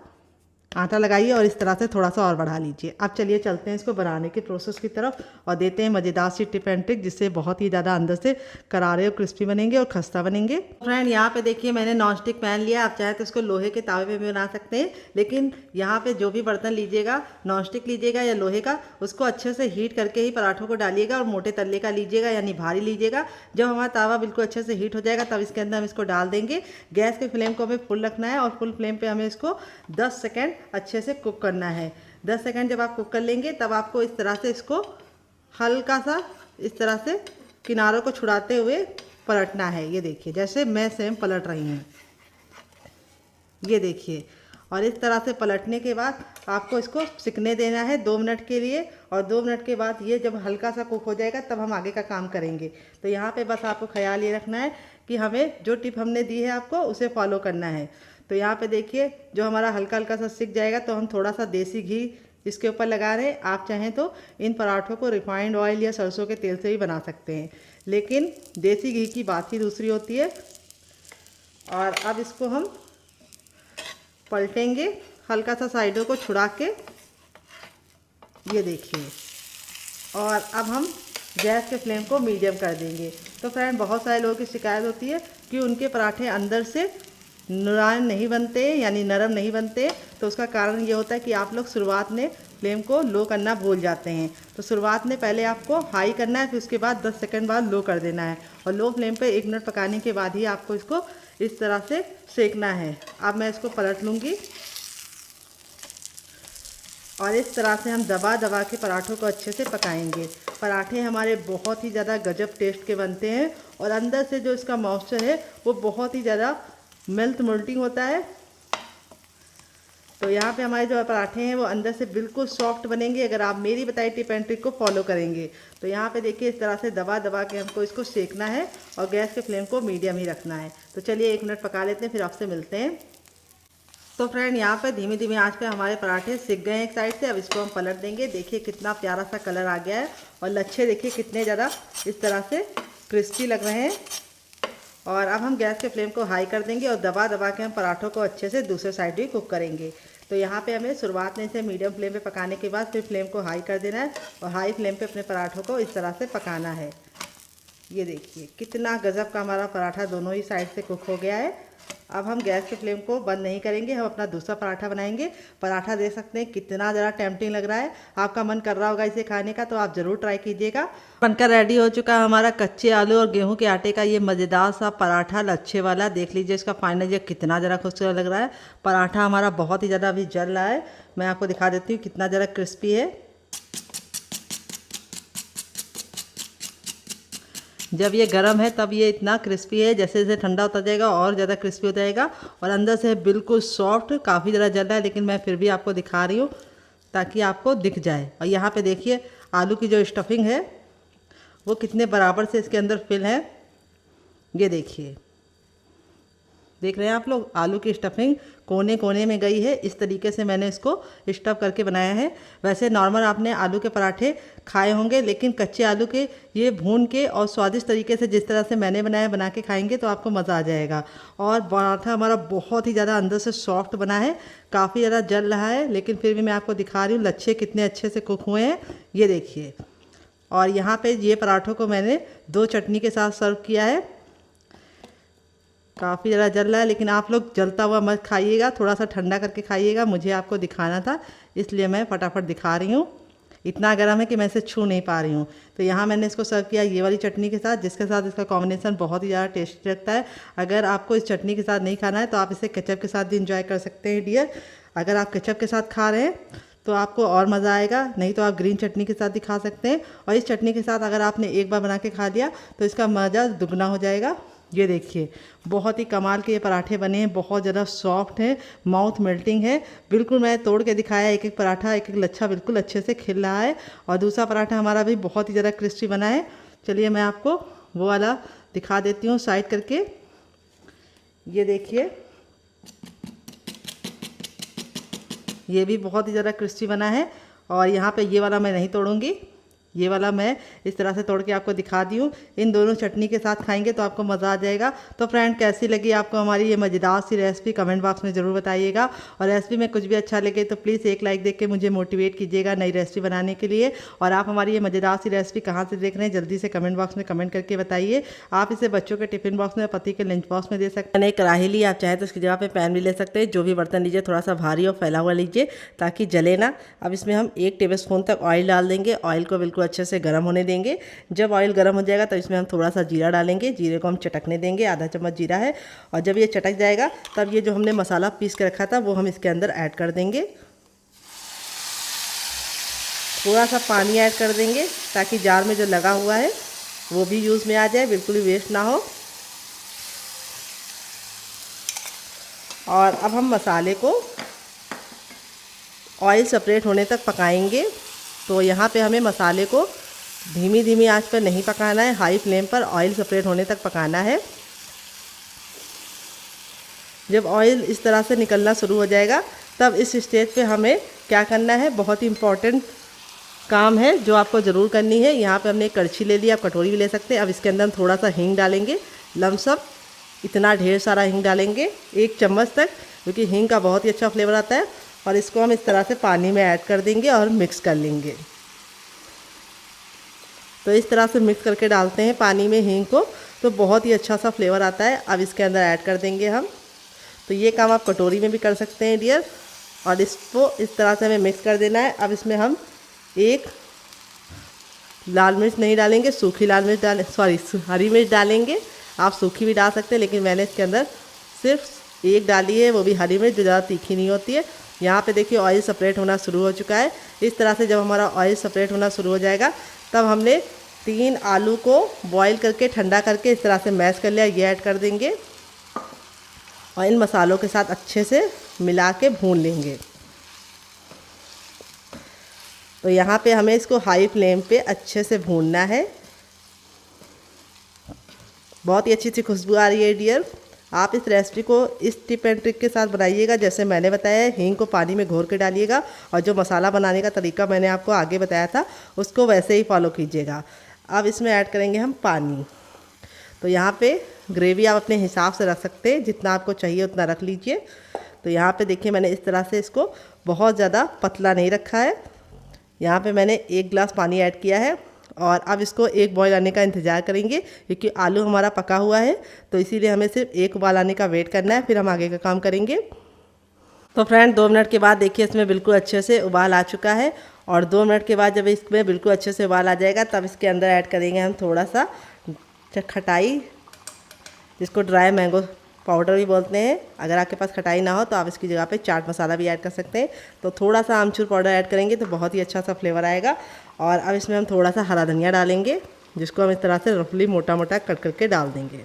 आटा लगाइए और इस तरह से थोड़ा सा और बढ़ा लीजिए। अब चलिए चलते हैं इसको बनाने के प्रोसेस की तरफ और देते हैं मज़ेदार सी टिप एंड ट्रिक, जिससे बहुत ही ज़्यादा अंदर से करारे और क्रिस्पी बनेंगे और खस्ता बनेंगे। फ्रेंड, यहाँ पे देखिए, मैंने नॉन स्टिक पैन लिया। आप चाहे तो इसको लोहे के तावे पे भी बना सकते हैं, लेकिन यहाँ पे जो भी बर्तन लीजिएगा, नॉन स्टिक लीजिएगा या लोहे का, उसको अच्छे से हीट करके ही पराठों को डालिएगा और मोटे तल्ले का लीजिएगा, यानी भारी लीजिएगा। जब हमारा तावा बिल्कुल अच्छे से हीट हो जाएगा तब इसके अंदर हम इसको डाल देंगे। गैस के फ्लेम को हमें फुल रखना है और फुल फ्लेम पर हमें इसको 10 सेकेंड अच्छे से कुक करना है। 10 सेकंड जब आप कुक कर लेंगे तब आपको इस तरह से इसको हल्का सा इस तरह से किनारों को छुड़ाते हुए पलटना है। ये देखिए, जैसे मैं सेम पलट रही हूँ, ये देखिए। और इस तरह से पलटने के बाद आपको इसको सिकने देना है 2 मिनट के लिए, और 2 मिनट के बाद ये जब हल्का सा कुक हो जाएगा तब हम आगे का काम करेंगे। तो यहाँ पे बस आपको ख्याल ये रखना है कि हमें जो टिप हमने दी है आपको उसे फॉलो करना है। तो यहाँ पे देखिए, जो हमारा हल्का हल्का सा सिक जाएगा तो हम थोड़ा सा देसी घी इसके ऊपर लगा रहे हैं। आप चाहें तो इन पराठों को रिफाइंड ऑयल या सरसों के तेल से भी बना सकते हैं, लेकिन देसी घी की बात ही दूसरी होती है। और अब इसको हम पलटेंगे हल्का सा साइडों को छुड़ा के, ये देखिए। और अब हम गैस के फ्लेम को मीडियम कर देंगे। तो फ्रेंड, बहुत सारे लोगों की शिकायत होती है कि उनके पराठे अंदर से नुरान नहीं बनते, यानी नरम नहीं बनते। तो उसका कारण ये होता है कि आप लोग शुरुआत में फ्लेम को लो करना भूल जाते हैं। तो शुरुआत में पहले आपको हाई करना है, फिर उसके बाद 10 सेकंड बाद लो कर देना है, और लो फ्लेम पे 1 मिनट पकाने के बाद ही आपको इसको इस तरह से सेकना है। अब मैं इसको पलट लूँगी और इस तरह से हम दबा दबा के पराठों को अच्छे से पकाएंगे। पराठे हमारे बहुत ही ज़्यादा गजब टेस्ट के बनते हैं, और अंदर से जो इसका मॉइस्चर है वो बहुत ही ज़्यादा मोल्टिंग होता है। तो यहाँ पे हमारे जो पराठे हैं वो अंदर से बिल्कुल सॉफ्ट बनेंगे अगर आप मेरी बताई टिप एंड ट्रिक को फॉलो करेंगे। तो यहाँ पे देखिए, इस तरह से दबा दबा के हमको इसको सेकना है और गैस के फ्लेम को मीडियम ही रखना है। तो चलिए 1 मिनट पका लेते हैं, फिर आपसे मिलते हैं। तो फ्रेंड, यहाँ पे धीमी धीमी आंच पे हमारे पराठे सिक गए हैं एक साइड से। अब इसको हम पलट देंगे। देखिए कितना प्यारा सा कलर आ गया है, और लच्छे देखिए कितने ज़्यादा इस तरह से क्रिस्पी लग रहे हैं। और अब हम गैस के फ्लेम को हाई कर देंगे और दबा दबा के हम पराठों को अच्छे से दूसरे साइड भी कुक करेंगे। तो यहाँ पे हमें शुरुआत में इसे मीडियम फ्लेम पे पकाने के बाद फिर फ्लेम को हाई कर देना है, और हाई फ्लेम पे अपने पराठों को इस तरह से पकाना है। ये देखिए कितना गजब का हमारा पराठा दोनों ही साइड से कुक हो गया है। अब हम गैस के फ्लेम को बंद नहीं करेंगे, हम अपना दूसरा पराठा बनाएंगे। पराठा देख सकते हैं कितना ज़रा टेम्पटिंग लग रहा है। आपका मन कर रहा होगा इसे खाने का, तो आप ज़रूर ट्राई कीजिएगा। बनकर रेडी हो चुका है हमारा कच्चे आलू और गेहूं के आटे का ये मज़ेदार सा पराठा, लच्छे वाला। देख लीजिए इसका फाइनल ये कितना ज़रा खूबसूरत लग रहा है। पराठा हमारा बहुत ही ज़्यादा अभी जल रहा है, मैं आपको दिखा देती हूँ कितना ज़रा क्रिस्पी है। जब ये गर्म है तब ये इतना क्रिस्पी है, जैसे जैसे ठंडा होता जाएगा और ज़्यादा क्रिस्पी हो जाएगा, और अंदर से बिल्कुल सॉफ्ट। काफ़ी ज़्यादा जल रहा है, लेकिन मैं फिर भी आपको दिखा रही हूँ ताकि आपको दिख जाए। और यहाँ पे देखिए आलू की जो स्टफिंग है वो कितने बराबर से इसके अंदर फिल है। ये देखिए, देख रहे हैं आप लोग, आलू की स्टफिंग कोने कोने में गई है। इस तरीके से मैंने इसको स्टफ करके बनाया है। वैसे नॉर्मल आपने आलू के पराठे खाए होंगे, लेकिन कच्चे आलू के ये भून के और स्वादिष्ट तरीके से जिस तरह से मैंने बनाया बना के खाएंगे तो आपको मज़ा आ जाएगा। और पराठा हमारा बहुत ही ज़्यादा अंदर से सॉफ्ट बना है, काफ़ी ज़्यादा जल रहा है, लेकिन फिर भी मैं आपको दिखा रही हूँ लच्छे कितने अच्छे से कुक हुए हैं। ये देखिए, और यहाँ पे ये पराठों को मैंने 2 चटनी के साथ सर्व किया है। काफ़ी ज़्यादा जल रहा है, लेकिन आप लोग जलता हुआ मत खाइएगा, थोड़ा सा ठंडा करके खाइएगा। मुझे आपको दिखाना था इसलिए मैं फटाफट दिखा रही हूँ। इतना गर्म है कि मैं इसे छू नहीं पा रही हूँ। तो यहाँ मैंने इसको सर्व किया ये वाली चटनी के साथ, जिसके साथ इसका कॉम्बिनेशन बहुत ही ज़्यादा टेस्टी लगता है। अगर आपको इस चटनी के साथ नहीं खाना है तो आप इसे केचप के साथ भी इंजॉय कर सकते हैं डियर। अगर आप केचप के साथ खा रहे हैं तो आपको और मज़ा आएगा, नहीं तो आप ग्रीन चटनी के साथ भी खा सकते हैं। और इस चटनी के साथ अगर आपने एक बार बना के खा लिया तो इसका मज़ा दुगना हो जाएगा। ये देखिए बहुत ही कमाल के ये पराठे बने हैं, बहुत ज़्यादा सॉफ्ट हैं, माउथ मेल्टिंग है। बिल्कुल मैं तोड़ के दिखाया, एक एक पराठा एक एक लच्छा बिल्कुल अच्छे से खिल रहा है। और दूसरा पराठा हमारा भी बहुत ही ज़्यादा क्रिस्पी बना है। चलिए मैं आपको वो वाला दिखा देती हूँ साइड करके। ये देखिए ये भी बहुत ही ज़्यादा क्रिस्पी बना है। और यहाँ पे ये वाला मैं नहीं तोड़ूंगी, ये वाला मैं इस तरह से तोड़ के आपको दिखा दी हूँ। इन दोनों चटनी के साथ खाएंगे तो आपको मज़ा आ जाएगा। तो फ्रेंड कैसी लगी आपको हमारी ये मज़ेदार सी रेसिपी कमेंट बॉक्स में ज़रूर बताइएगा। और रेसिपी में कुछ भी अच्छा लगे तो प्लीज़ एक लाइक देख के मुझे मोटिवेट कीजिएगा नई रेसिपी बनाने के लिए। और आप हमारी ये मज़ेदार सी रेसिपी कहाँ से देख रहे हैं जल्दी से कमेंट बॉक्स में कमेंट करके बताइए। आप इसे बच्चों के टिफिन बॉक्स में, पति के लंच बॉक्स में दे सकते हैं। मैंने एक कढ़ाई ली, आप चाहे तो इसकी जगह पे पैन भी ले सकते हैं। जो भी बर्तन लीजिए थोड़ा सा भारी और फैला हुआ लीजिए ताकि जले ना। अब इसमें हम 1 टेबलस्पून तक ऑयल डाल देंगे। ऑयल को बिल्कुल अच्छे से गर्म होने देंगे। जब ऑयल गर्म हो जाएगा तो इसमें हम थोड़ा सा जीरा डालेंगे। जीरे को हम चटकने देंगे, आधा चम्मच जीरा है। और जब ये चटक जाएगा तब ये जो हमने मसाला पीस के रखा था वो हम इसके अंदर ऐड कर देंगे। थोड़ा सा पानी ऐड कर देंगे ताकि जार में जो लगा हुआ है वो भी यूज़ में आ जाए, बिल्कुल भी वेस्ट ना हो। और अब हम मसाले को ऑयल सेपरेट होने तक पकाएंगे। तो यहाँ पे हमें मसाले को धीमी धीमी आंच पर नहीं पकाना है, हाई फ्लेम पर ऑयल सेपरेट होने तक पकाना है। जब ऑयल इस तरह से निकलना शुरू हो जाएगा तब इस स्टेज पे हमें क्या करना है, बहुत ही इम्पॉर्टेंट काम है जो आपको ज़रूर करनी है। यहाँ पे हमने एक कड़छी ले ली, आप कटोरी भी ले सकते हैं। अब इसके अंदर हम थोड़ा सा हींग डालेंगे, लमसम इतना ढेर सारा हींग डालेंगे, 1 चम्मच तक, क्योंकि हींग का बहुत ही अच्छा फ्लेवर आता है। और इसको हम इस तरह से पानी में ऐड कर देंगे और मिक्स कर लेंगे। तो इस तरह से मिक्स करके डालते हैं पानी में हींग को, तो बहुत ही अच्छा सा फ्लेवर आता है। अब इसके अंदर ऐड कर देंगे हम। तो ये काम आप कटोरी में भी कर सकते हैं डियर। और इसको इस तरह से हमें मिक्स कर देना है। अब इसमें हम 1 लाल मिर्च नहीं डालेंगे, सूखी लाल मिर्च हरी मिर्च डालेंगे। आप सूखी भी डाल सकते हैं, लेकिन मैंने इसके अंदर सिर्फ 1 डाली है, वो भी हरी मिर्च, जो ज़्यादा तीखी नहीं होती है। यहाँ पे देखिए ऑयल सेपरेट होना शुरू हो चुका है। इस तरह से जब हमारा ऑयल सेपरेट होना शुरू हो जाएगा तब हमने 3 आलू को बॉईल करके ठंडा करके इस तरह से मैश कर लिया, ये ऐड कर देंगे। और इन मसालों के साथ अच्छे से मिला के भून लेंगे। तो यहाँ पे हमें इसको हाई फ्लेम पे अच्छे से भूनना है। बहुत ही अच्छी सी खुशबू आ रही है डियर। आप इस रेसिपी को इस टिप एंड ट्रिक के साथ बनाइएगा जैसे मैंने बताया है। हींग को पानी में घोर के डालिएगा और जो मसाला बनाने का तरीका मैंने आपको आगे बताया था उसको वैसे ही फॉलो कीजिएगा। अब इसमें ऐड करेंगे हम पानी। तो यहाँ पे ग्रेवी आप अपने हिसाब से रख सकते हैं, जितना आपको चाहिए उतना रख लीजिए। तो यहाँ पे देखिए मैंने इस तरह से इसको बहुत ज़्यादा पतला नहीं रखा है। यहाँ पे मैंने 1 गिलास पानी ऐड किया है। और अब इसको 1 बॉयल आने का इंतज़ार करेंगे, क्योंकि आलू हमारा पका हुआ है। तो इसीलिए हमें सिर्फ 1 उबाल आने का वेट करना है, फिर हम आगे का काम करेंगे। तो फ्रेंड 2 मिनट के बाद देखिए इसमें बिल्कुल अच्छे से उबाल आ चुका है। और 2 मिनट के बाद जब इसमें बिल्कुल अच्छे से उबाल आ जाएगा तब इसके अंदर ऐड करेंगे हम थोड़ा सा खटाई, जिसको ड्राई मैंगो पाउडर भी बोलते हैं। अगर आपके पास खटाई ना हो तो आप इसकी जगह पे चाट मसाला भी ऐड कर सकते हैं। तो थोड़ा सा आमचूर पाउडर ऐड करेंगे तो बहुत ही अच्छा सा फ्लेवर आएगा। और अब इसमें हम थोड़ा सा हरा धनिया डालेंगे, जिसको हम इस तरह से रफली मोटा मोटा कट करके डाल देंगे।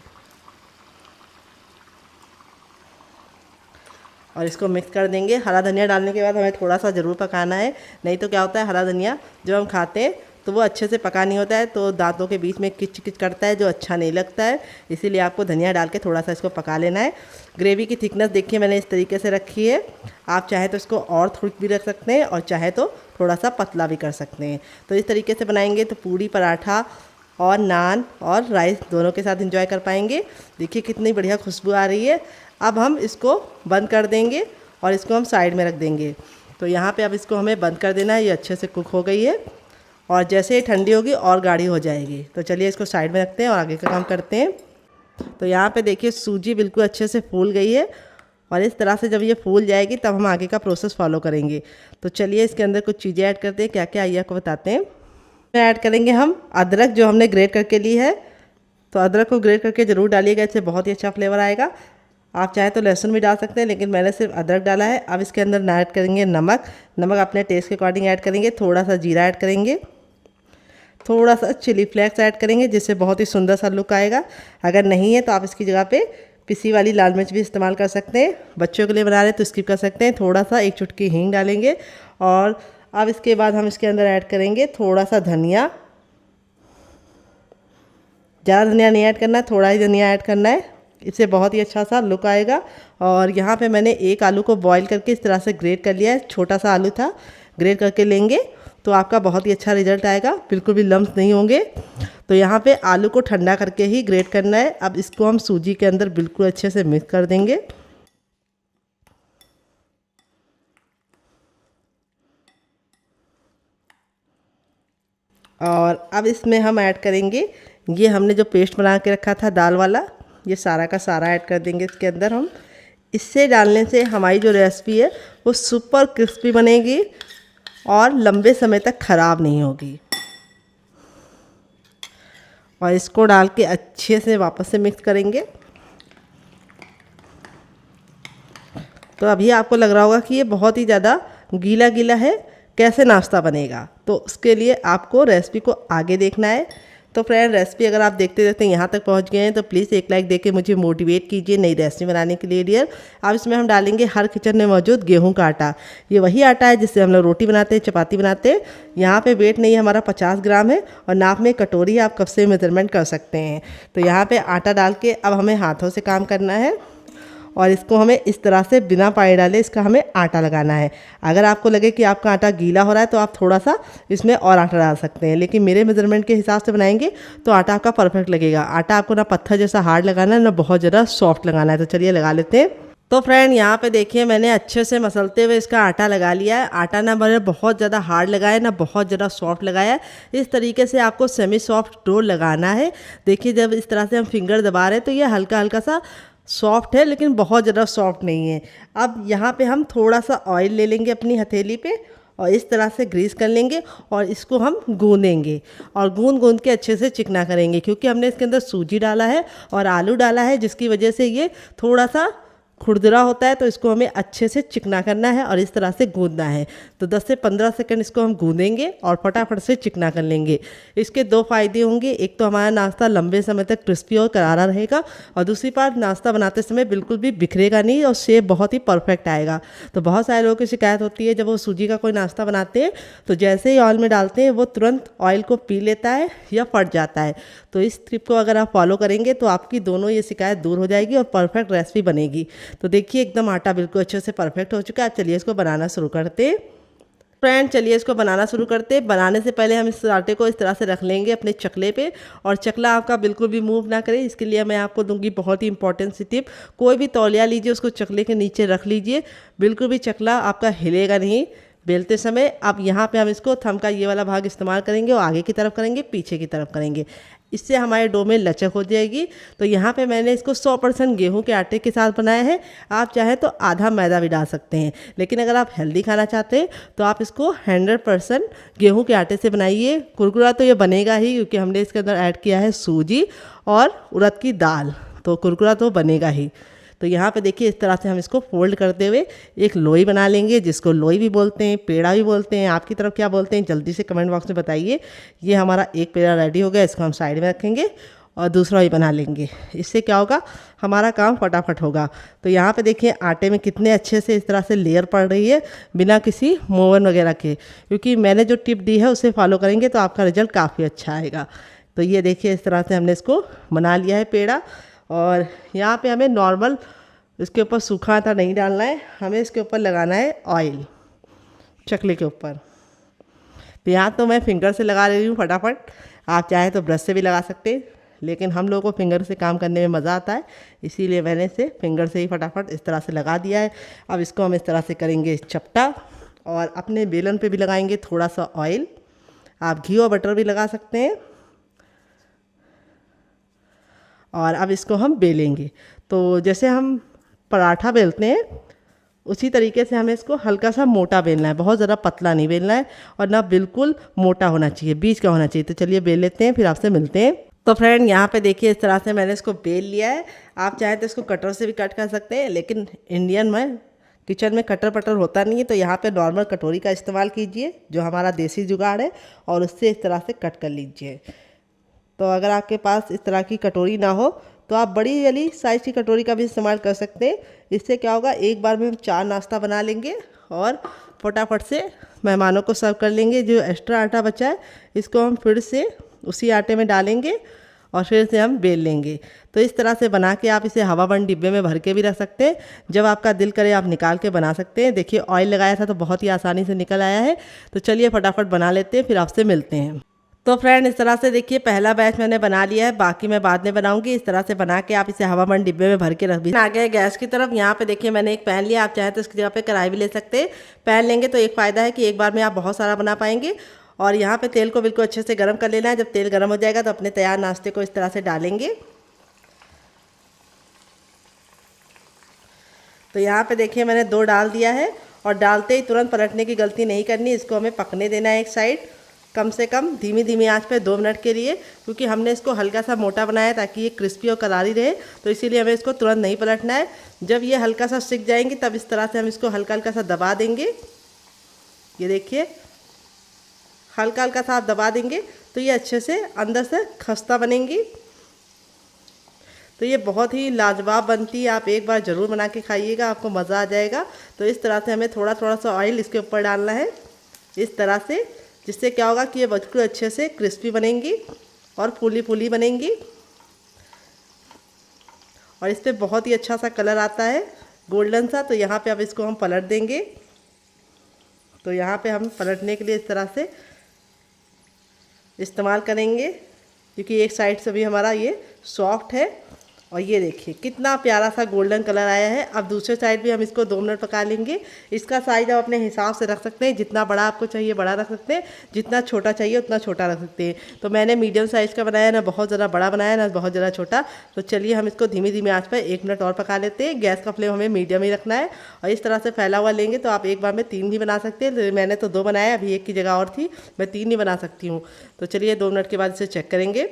और इसको मिक्स कर देंगे। हरा धनिया डालने के बाद हमें थोड़ा सा ज़रूर पकाना है, नहीं तो क्या होता है हरा धनिया जो हम खाते हैं तो वो अच्छे से पका नहीं होता है, तो दांतों के बीच में किच किच करता है जो अच्छा नहीं लगता है। इसीलिए आपको धनिया डाल के थोड़ा सा इसको पका लेना है। ग्रेवी की थिकनेस देखिए मैंने इस तरीके से रखी है। आप चाहे तो इसको और थिक भी रख सकते हैं और चाहे तो थोड़ा सा पतला भी कर सकते हैं। तो इस तरीके से बनाएंगे तो पूड़ी, पराठा और नान और राइस दोनों के साथ एंजॉय कर पाएंगे। देखिए कितनी बढ़िया खुशबू आ रही है। अब हम इसको बंद कर देंगे और इसको हम साइड में रख देंगे। तो यहाँ पे अब इसको हमें बंद कर देना है। ये अच्छे से कुक हो गई है। और जैसे ही ठंडी होगी और गाढ़ी हो जाएगी। तो चलिए इसको साइड में रखते हैं और आगे का काम करते हैं। तो यहाँ पे देखिए सूजी बिल्कुल अच्छे से फूल गई है और इस तरह से जब ये फूल जाएगी तब हम आगे का प्रोसेस फॉलो करेंगे। तो चलिए इसके अंदर कुछ चीज़ें ऐड करते हैं, क्या क्या आइए आपको बताते हैं। ऐड करेंगे हम अदरक जो हमने ग्रेट करके ली है। तो अदरक को ग्रेट करके ज़रूर डालिएगा, इससे बहुत ही अच्छा फ्लेवर आएगा। आप चाहे तो लहसुन भी डाल सकते हैं, लेकिन मैंने सिर्फ अदरक डाला है। अब इसके अंदर ऐड करेंगे नमक। नमक अपने टेस्ट के अकॉर्डिंग ऐड करेंगे। थोड़ा सा जीरा ऐड करेंगे, थोड़ा सा चिली फ्लेक्स ऐड करेंगे, जिससे बहुत ही सुंदर सा लुक आएगा। अगर नहीं है तो आप इसकी जगह पे पिसी वाली लाल मिर्च भी इस्तेमाल कर सकते हैं। बच्चों के लिए बना रहे हैं तो स्किप कर सकते हैं। थोड़ा सा 1 चुटकी हींग डालेंगे और अब इसके बाद हम इसके अंदर ऐड करेंगे थोड़ा सा धनिया। ज़्यादा धनिया नहीं ऐड करना है, थोड़ा ही धनिया ऐड करना है, इससे बहुत ही अच्छा सा लुक आएगा। और यहाँ पे मैंने एक आलू को बॉईल करके इस तरह से ग्रेट कर लिया है। छोटा सा आलू था, ग्रेट करके लेंगे तो आपका बहुत ही अच्छा रिजल्ट आएगा, बिल्कुल भी लम्स नहीं होंगे। तो यहाँ पे आलू को ठंडा करके ही ग्रेट करना है। अब इसको हम सूजी के अंदर बिल्कुल अच्छे से मिक्स कर देंगे। और अब इसमें हम ऐड करेंगे ये हमने जो पेस्ट बना के रखा था दाल वाला, ये सारा का सारा ऐड कर देंगे इसके अंदर हम। इससे डालने से हमारी जो रेसिपी है वो सुपर क्रिस्पी बनेगी और लंबे समय तक ख़राब नहीं होगी। और इसको डाल के अच्छे से वापस से मिक्स करेंगे। तो अभी आपको लग रहा होगा कि ये बहुत ही ज़्यादा गीला गीला है, कैसे नाश्ता बनेगा। तो उसके लिए आपको रेसिपी को आगे देखना है। तो फ्रेंड रेसिपी अगर आप देखते देखते यहाँ तक पहुँच गए हैं तो प्लीज़ एक लाइक देके मुझे मोटिवेट कीजिए नई रेसिपी बनाने के लिए डियर। अब इसमें हम डालेंगे हर किचन में मौजूद गेहूं का आटा। ये वही आटा है जिससे हम लोग रोटी बनाते हैं, चपाती बनाते हैं। यहाँ पे वेट नहीं है हमारा 50 ग्राम है और नाप में कटोरी आप कब से मेजरमेंट कर सकते हैं। तो यहाँ पर आटा डाल के अब हमें हाथों से काम करना है और इसको हमें इस तरह से बिना पानी डाले इसका हमें आटा लगाना है। अगर आपको लगे कि आपका आटा गीला हो रहा है तो आप थोड़ा सा इसमें और आटा डाल सकते हैं, लेकिन मेरे मेजरमेंट के हिसाब से बनाएंगे तो आटा आपका परफेक्ट लगेगा। आटा आपको ना पत्थर जैसा हार्ड लगाना है ना बहुत ज़्यादा सॉफ्ट लगाना है। तो चलिए लगा लेते हैं। तो फ्रेंड यहाँ पे देखिए मैंने अच्छे से मसलते हुए इसका आटा लगा लिया है। आटा ना मैंने बहुत ज़्यादा हार्ड लगाया ना बहुत ज़्यादा सॉफ्ट लगाया है। इस तरीके से आपको सेमी सॉफ्ट डो लगाना है। देखिए जब इस तरह से हम फिंगर दबा रहे हैं तो ये हल्का हल्का सा सॉफ्ट है, लेकिन बहुत ज़्यादा सॉफ्ट नहीं है। अब यहाँ पे हम थोड़ा सा ऑयल ले लेंगे अपनी हथेली पे और इस तरह से ग्रीस कर लेंगे और इसको हम गूंदेंगे और गूंद के अच्छे से चिकना करेंगे, क्योंकि हमने इसके अंदर सूजी डाला है और आलू डाला है, जिसकी वजह से ये थोड़ा सा खुरदरा होता है। तो इसको हमें अच्छे से चिकना करना है और इस तरह से गूंदना है। तो 10 से 15 सेकंड इसको हम गूंदेंगे और फटाफट से चिकना कर लेंगे। इसके 2 फ़ायदे होंगे, एक तो हमारा नाश्ता लंबे समय तक क्रिस्पी और करारा रहेगा और दूसरी बात नाश्ता बनाते समय बिल्कुल भी बिखरेगा नहीं और शेप बहुत ही परफेक्ट आएगा। तो बहुत सारे लोगों की शिकायत होती है जब वो सूजी का कोई नाश्ता बनाते हैं तो जैसे ही ऑयल में डालते हैं वो तुरंत ऑयल को पी लेता है या फट जाता है। तो इस ट्रिप को अगर आप फॉलो करेंगे तो आपकी दोनों ये शिकायत दूर हो जाएगी और परफेक्ट रेसिपी बनेगी। तो देखिए एकदम आटा बिल्कुल अच्छे से परफेक्ट हो चुका है। अब चलिए इसको बनाना शुरू करते हैं। फ्रेंड चलिए इसको बनाना शुरू करते हैं। बनाने से पहले हम इस आटे को इस तरह से रख लेंगे अपने चकले पे और चकला आपका बिल्कुल भी मूव ना करे, इसके लिए मैं आपको दूंगी बहुत ही इंपॉर्टेंट सी टिप। कोई भी तौलिया लीजिए, उसको चकले के नीचे रख लीजिए, बिल्कुल भी चकला आपका हिलेगा नहीं बेलते समय। अब यहाँ पे हम इसको थंब का ये वाला भाग इस्तेमाल करेंगे और आगे की तरफ करेंगे, पीछे की तरफ करेंगे, इससे हमारे डो में लचक हो जाएगी। तो यहाँ पे मैंने इसको 100% गेहूं के आटे के साथ बनाया है। आप चाहें तो आधा मैदा भी डाल सकते हैं, लेकिन अगर आप हेल्दी खाना चाहते हैं तो आप इसको 100% गेहूं के आटे से बनाइए। कुरकुरा तो ये बनेगा ही, क्योंकि हमने इसके अंदर ऐड किया है सूजी और उड़द की दाल, तो कुरकुरा तो बनेगा ही। तो यहाँ पे देखिए इस तरह से हम इसको फोल्ड करते हुए एक लोई बना लेंगे, जिसको लोई भी बोलते हैं, पेड़ा भी बोलते हैं। आपकी तरफ क्या बोलते हैं जल्दी से कमेंट बॉक्स में बताइए। ये हमारा एक पेड़ा रेडी हो गया, इसको हम साइड में रखेंगे और दूसरा भी बना लेंगे। इससे क्या होगा, हमारा काम फटाफट होगा। तो यहाँ पे देखिए आटे में कितने अच्छे से इस तरह से लेयर पड़ रही है बिना किसी मोवन वगैरह के, क्योंकि मैंने जो टिप दी है उसे फॉलो करेंगे तो आपका रिजल्ट काफ़ी अच्छा आएगा। तो ये देखिए इस तरह से हमने इसको बना लिया है पेड़ा। और यहाँ पे हमें नॉर्मल इसके ऊपर सूखा आटा नहीं डालना है, हमें इसके ऊपर लगाना है ऑयल चकले के ऊपर। तो यहाँ तो मैं फिंगर से लगा रही हूँ फटाफट, आप चाहे तो ब्रश से भी लगा सकते हैं, लेकिन हम लोगों को फिंगर से काम करने में मज़ा आता है, इसीलिए मैंने इसे फिंगर से ही फटाफट इस तरह से लगा दिया है। अब इसको हम इस तरह से करेंगे चपटा और अपने बेलन पे भी लगाएंगे थोड़ा सा ऑयल। आप घी और बटर भी लगा सकते हैं। और अब इसको हम बेलेंगे। तो जैसे हम पराठा बेलते हैं उसी तरीके से हमें इसको हल्का सा मोटा बेलना है, बहुत ज़्यादा पतला नहीं बेलना है और ना बिल्कुल मोटा होना चाहिए, बीच का होना चाहिए। तो चलिए बेल लेते हैं, फिर आपसे मिलते हैं। तो फ्रेंड यहाँ पे देखिए इस तरह से मैंने इसको बेल लिया है। आप चाहें तो इसको कटर से भी कट कर सकते हैं, लेकिन इंडियन में किचन में कटर पटर होता नहीं है, तो यहाँ पे नॉर्मल कटोरी का इस्तेमाल कीजिए जो हमारा देसी जुगाड़ है, और उससे इस तरह से कट कर लीजिए। तो अगर आपके पास इस तरह की कटोरी ना हो तो आप बड़ी वाली साइज़ की कटोरी का भी इस्तेमाल कर सकते हैं। इससे क्या होगा, एक बार में हम 4 नाश्ता बना लेंगे और फटाफट से मेहमानों को सर्व कर लेंगे। जो एक्स्ट्रा आटा बचा है इसको हम फिर से उसी आटे में डालेंगे और फिर से हम बेल लेंगे। तो इस तरह से बना के आप इसे हवाबंद डिब्बे में भर के भी रख सकते हैं। जब आपका दिल करे आप निकाल के बना सकते हैं। देखिए ऑयल लगाया था तो बहुत ही आसानी से निकल आया है। तो चलिए फटाफट बना लेते हैं, फिर आपसे मिलते हैं। तो फ्रेंड इस तरह से देखिए पहला बैच मैंने बना लिया है, बाकी मैं बाद में बनाऊंगी। इस तरह से बना के आप इसे हवाबंद डिब्बे में भर के रख भी। आ गया गैस की तरफ। यहाँ पे देखिए मैंने एक पैन लिया, आप चाहें तो इसकी जगह पे कढ़ाई भी ले सकते हैं। पैन लेंगे तो एक फ़ायदा है कि एक बार में आप बहुत सारा बना पाएंगे। और यहाँ पे तेल को बिल्कुल अच्छे से गर्म कर लेना है। जब तेल गर्म हो जाएगा तो अपने तैयार नाश्ते को इस तरह से डालेंगे। तो यहाँ पे देखिए मैंने 2 डाल दिया है, और डालते ही तुरंत पलटने की गलती नहीं करनी। इसको हमें पकने देना है एक साइड, कम से कम धीमी धीमी आंच पे 2 मिनट के लिए, क्योंकि हमने इसको हल्का सा मोटा बनाया है ताकि ये क्रिस्पी और करारी रहे। तो इसीलिए हमें इसको तुरंत नहीं पलटना है। जब ये हल्का सा सिक जाएंगी तब इस तरह से हम इसको हल्का हल्का सा दबा देंगे। ये देखिए हल्का हल्का सा आप दबा देंगे तो ये अच्छे से अंदर से खस्ता बनेंगी। तो ये बहुत ही लाजवाब बनती है, आप एक बार ज़रूर बना के खाइएगा, आपको मज़ा आ जाएगा। तो इस तरह से हमें थोड़ा थोड़ा सा ऑयल इसके ऊपर डालना है इस तरह से, जिससे क्या होगा कि ये बिल्कुल अच्छे से क्रिस्पी बनेंगी और फूली फूली बनेंगी। और इस पर बहुत ही अच्छा सा कलर आता है गोल्डन सा। तो यहाँ पे अब इसको हम पलट देंगे। तो यहाँ पे हम पलटने के लिए इस तरह से इस्तेमाल करेंगे, क्योंकि एक साइड से भी हमारा ये सॉफ्ट है। और ये देखिए कितना प्यारा सा गोल्डन कलर आया है। अब दूसरे साइड भी हम इसको 2 मिनट पका लेंगे। इसका साइज़ आप अपने हिसाब से रख सकते हैं, जितना बड़ा आपको चाहिए बड़ा रख सकते हैं, जितना छोटा चाहिए उतना छोटा रख सकते हैं। तो मैंने मीडियम साइज़ का बनाया, ना बहुत ज़्यादा बड़ा बनाया ना बहुत ज़्यादा छोटा। तो चलिए हम इसको धीमी धीमी आंच पर 1 मिनट और पका लेते हैं। गैस का फ्लेम हमें मीडियम ही रखना है। और इस तरह से फैला हुआ लेंगे तो आप एक बार में 3 भी बना सकते हैं। मैंने तो 2 बनाया, अभी एक की जगह और थी, मैं 3 ही बना सकती हूँ। तो चलिए 2 मिनट के बाद इसे चेक करेंगे।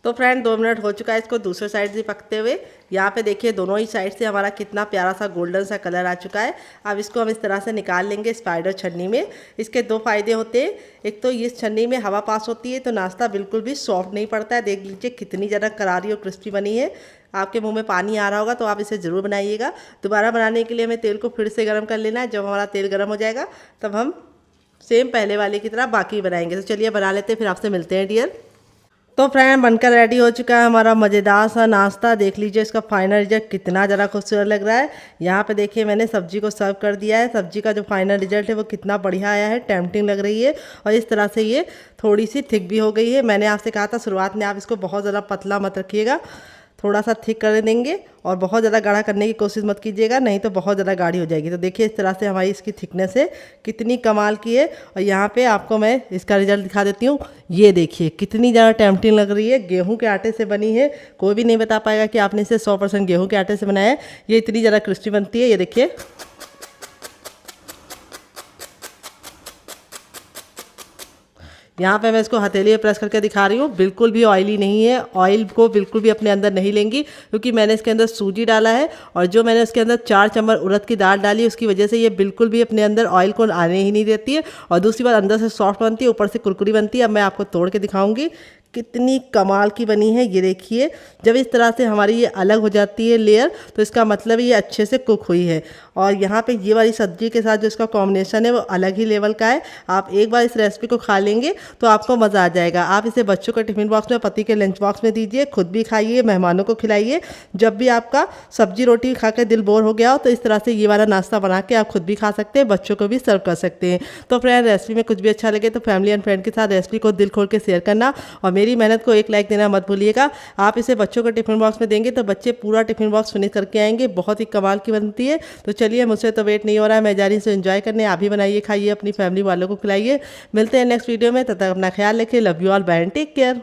तो फ्रेंड 2 मिनट हो चुका है इसको दूसरे साइड से पकते हुए। यहाँ पे देखिए दोनों ही साइड से हमारा कितना प्यारा सा गोल्डन सा कलर आ चुका है। अब इसको हम इस तरह से निकाल लेंगे स्पाइडर छन्नी में। इसके 2 फ़ायदे होते हैं। एक तो इस छन्नी में हवा पास होती है तो नाश्ता बिल्कुल भी सॉफ्ट नहीं पड़ता है। देख लीजिए कितनी ज़्यादा करारी और क्रिस्पी बनी है। आपके मुंह में पानी आ रहा होगा तो आप इसे ज़रूर बनाइएगा। दोबारा बनाने के लिए हमें तेल को फिर से गर्म कर लेना है। जब हमारा तेल गर्म हो जाएगा तब हम सेम पहले वाले की तरह बाकी बनाएंगे। तो चलिए बना लेते हैं, फिर आपसे मिलते हैं डियर। तो फ्रेंड बनकर रेडी हो चुका है हमारा मज़ेदार सा नाश्ता। देख लीजिए इसका फाइनल रिजल्ट कितना ज़्यादा खूबसूरत लग रहा है। यहाँ पे देखिए मैंने सब्जी को सर्व कर दिया है। सब्जी का जो फाइनल रिजल्ट है वो कितना बढ़िया आया है, टेम्पटिंग लग रही है। और इस तरह से ये थोड़ी सी थिक भी हो गई है। मैंने आपसे कहा था शुरुआत में आप इसको बहुत ज़्यादा पतला मत रखिएगा, थोड़ा सा थिक कर देंगे। और बहुत ज़्यादा गाढ़ा करने की कोशिश मत कीजिएगा, नहीं तो बहुत ज़्यादा गाढ़ी हो जाएगी। तो देखिए इस तरह से हमारी इसकी थिकनेस है, कितनी कमाल की है। और यहाँ पे आपको मैं इसका रिजल्ट दिखा देती हूँ। ये देखिए कितनी ज़्यादा टेम्पटिंग लग रही है। गेहूं के आटे से बनी है, कोई भी नहीं बता पाएगा कि आपने इसे 100% गेहूं के आटे से बनाया है। ये इतनी ज़्यादा क्रिस्पी बनती है। ये देखिए यहाँ पे मैं इसको हथेली पे प्रेस करके दिखा रही हूँ, बिल्कुल भी ऑयली नहीं है। ऑयल को बिल्कुल भी अपने अंदर नहीं लेंगी, क्योंकि मैंने इसके अंदर सूजी डाला है। और जो मैंने इसके अंदर 4 चम्मच उड़द की दाल डाली, उसकी वजह से ये बिल्कुल भी अपने अंदर ऑयल को आने ही नहीं देती है। और दूसरी बात अंदर से सॉफ्ट बनती है, ऊपर से कुरकुरी बनती है। अब मैं आपको तोड़ के दिखाऊंगी कितनी कमाल की बनी है। ये देखिए जब इस तरह से हमारी ये अलग हो जाती है लेयर, तो इसका मतलब ये अच्छे से कुक हुई है। और यहाँ पे ये वाली सब्जी के साथ जो इसका कॉम्बिनेशन है वो अलग ही लेवल का है। आप एक बार इस रेसिपी को खा लेंगे तो आपको मज़ा आ जाएगा। आप इसे बच्चों के टिफ़िन बॉक्स में, पति के लंच बॉक्स में दीजिए, खुद भी खाइए, मेहमानों को खिलाइए। जब भी आपका सब्जी रोटी खा के दिल बोर हो गया हो तो इस तरह से ये वाला नाश्ता बना के आप खुद भी खा सकते हैं, बच्चों को भी सर्व कर सकते हैं। तो फ्रेंड रेसिपी में कुछ भी अच्छा लगे तो फैमिली एंड फ्रेंड के साथ रेसिपी को दिल खोल के शेयर करना। और मेरी मेहनत को एक लाइक देना मत भूलिएगा। आप इसे बच्चों को टिफिन बॉक्स में देंगे तो बच्चे पूरा टिफिन बॉक्स फिनिश करके आएंगे, बहुत ही कमाल की बनती है। तो चलिए, मुझसे तो वेट नहीं हो रहा है, मैं जा रही हूँ एंजॉय करने। आप भी बनाइए, खाइए, अपनी फैमिली वालों को खिलाइए। मिलते हैं नेक्स्ट वीडियो में, तब तक अपना ख्याल रखिए। Love you all, bye and take care.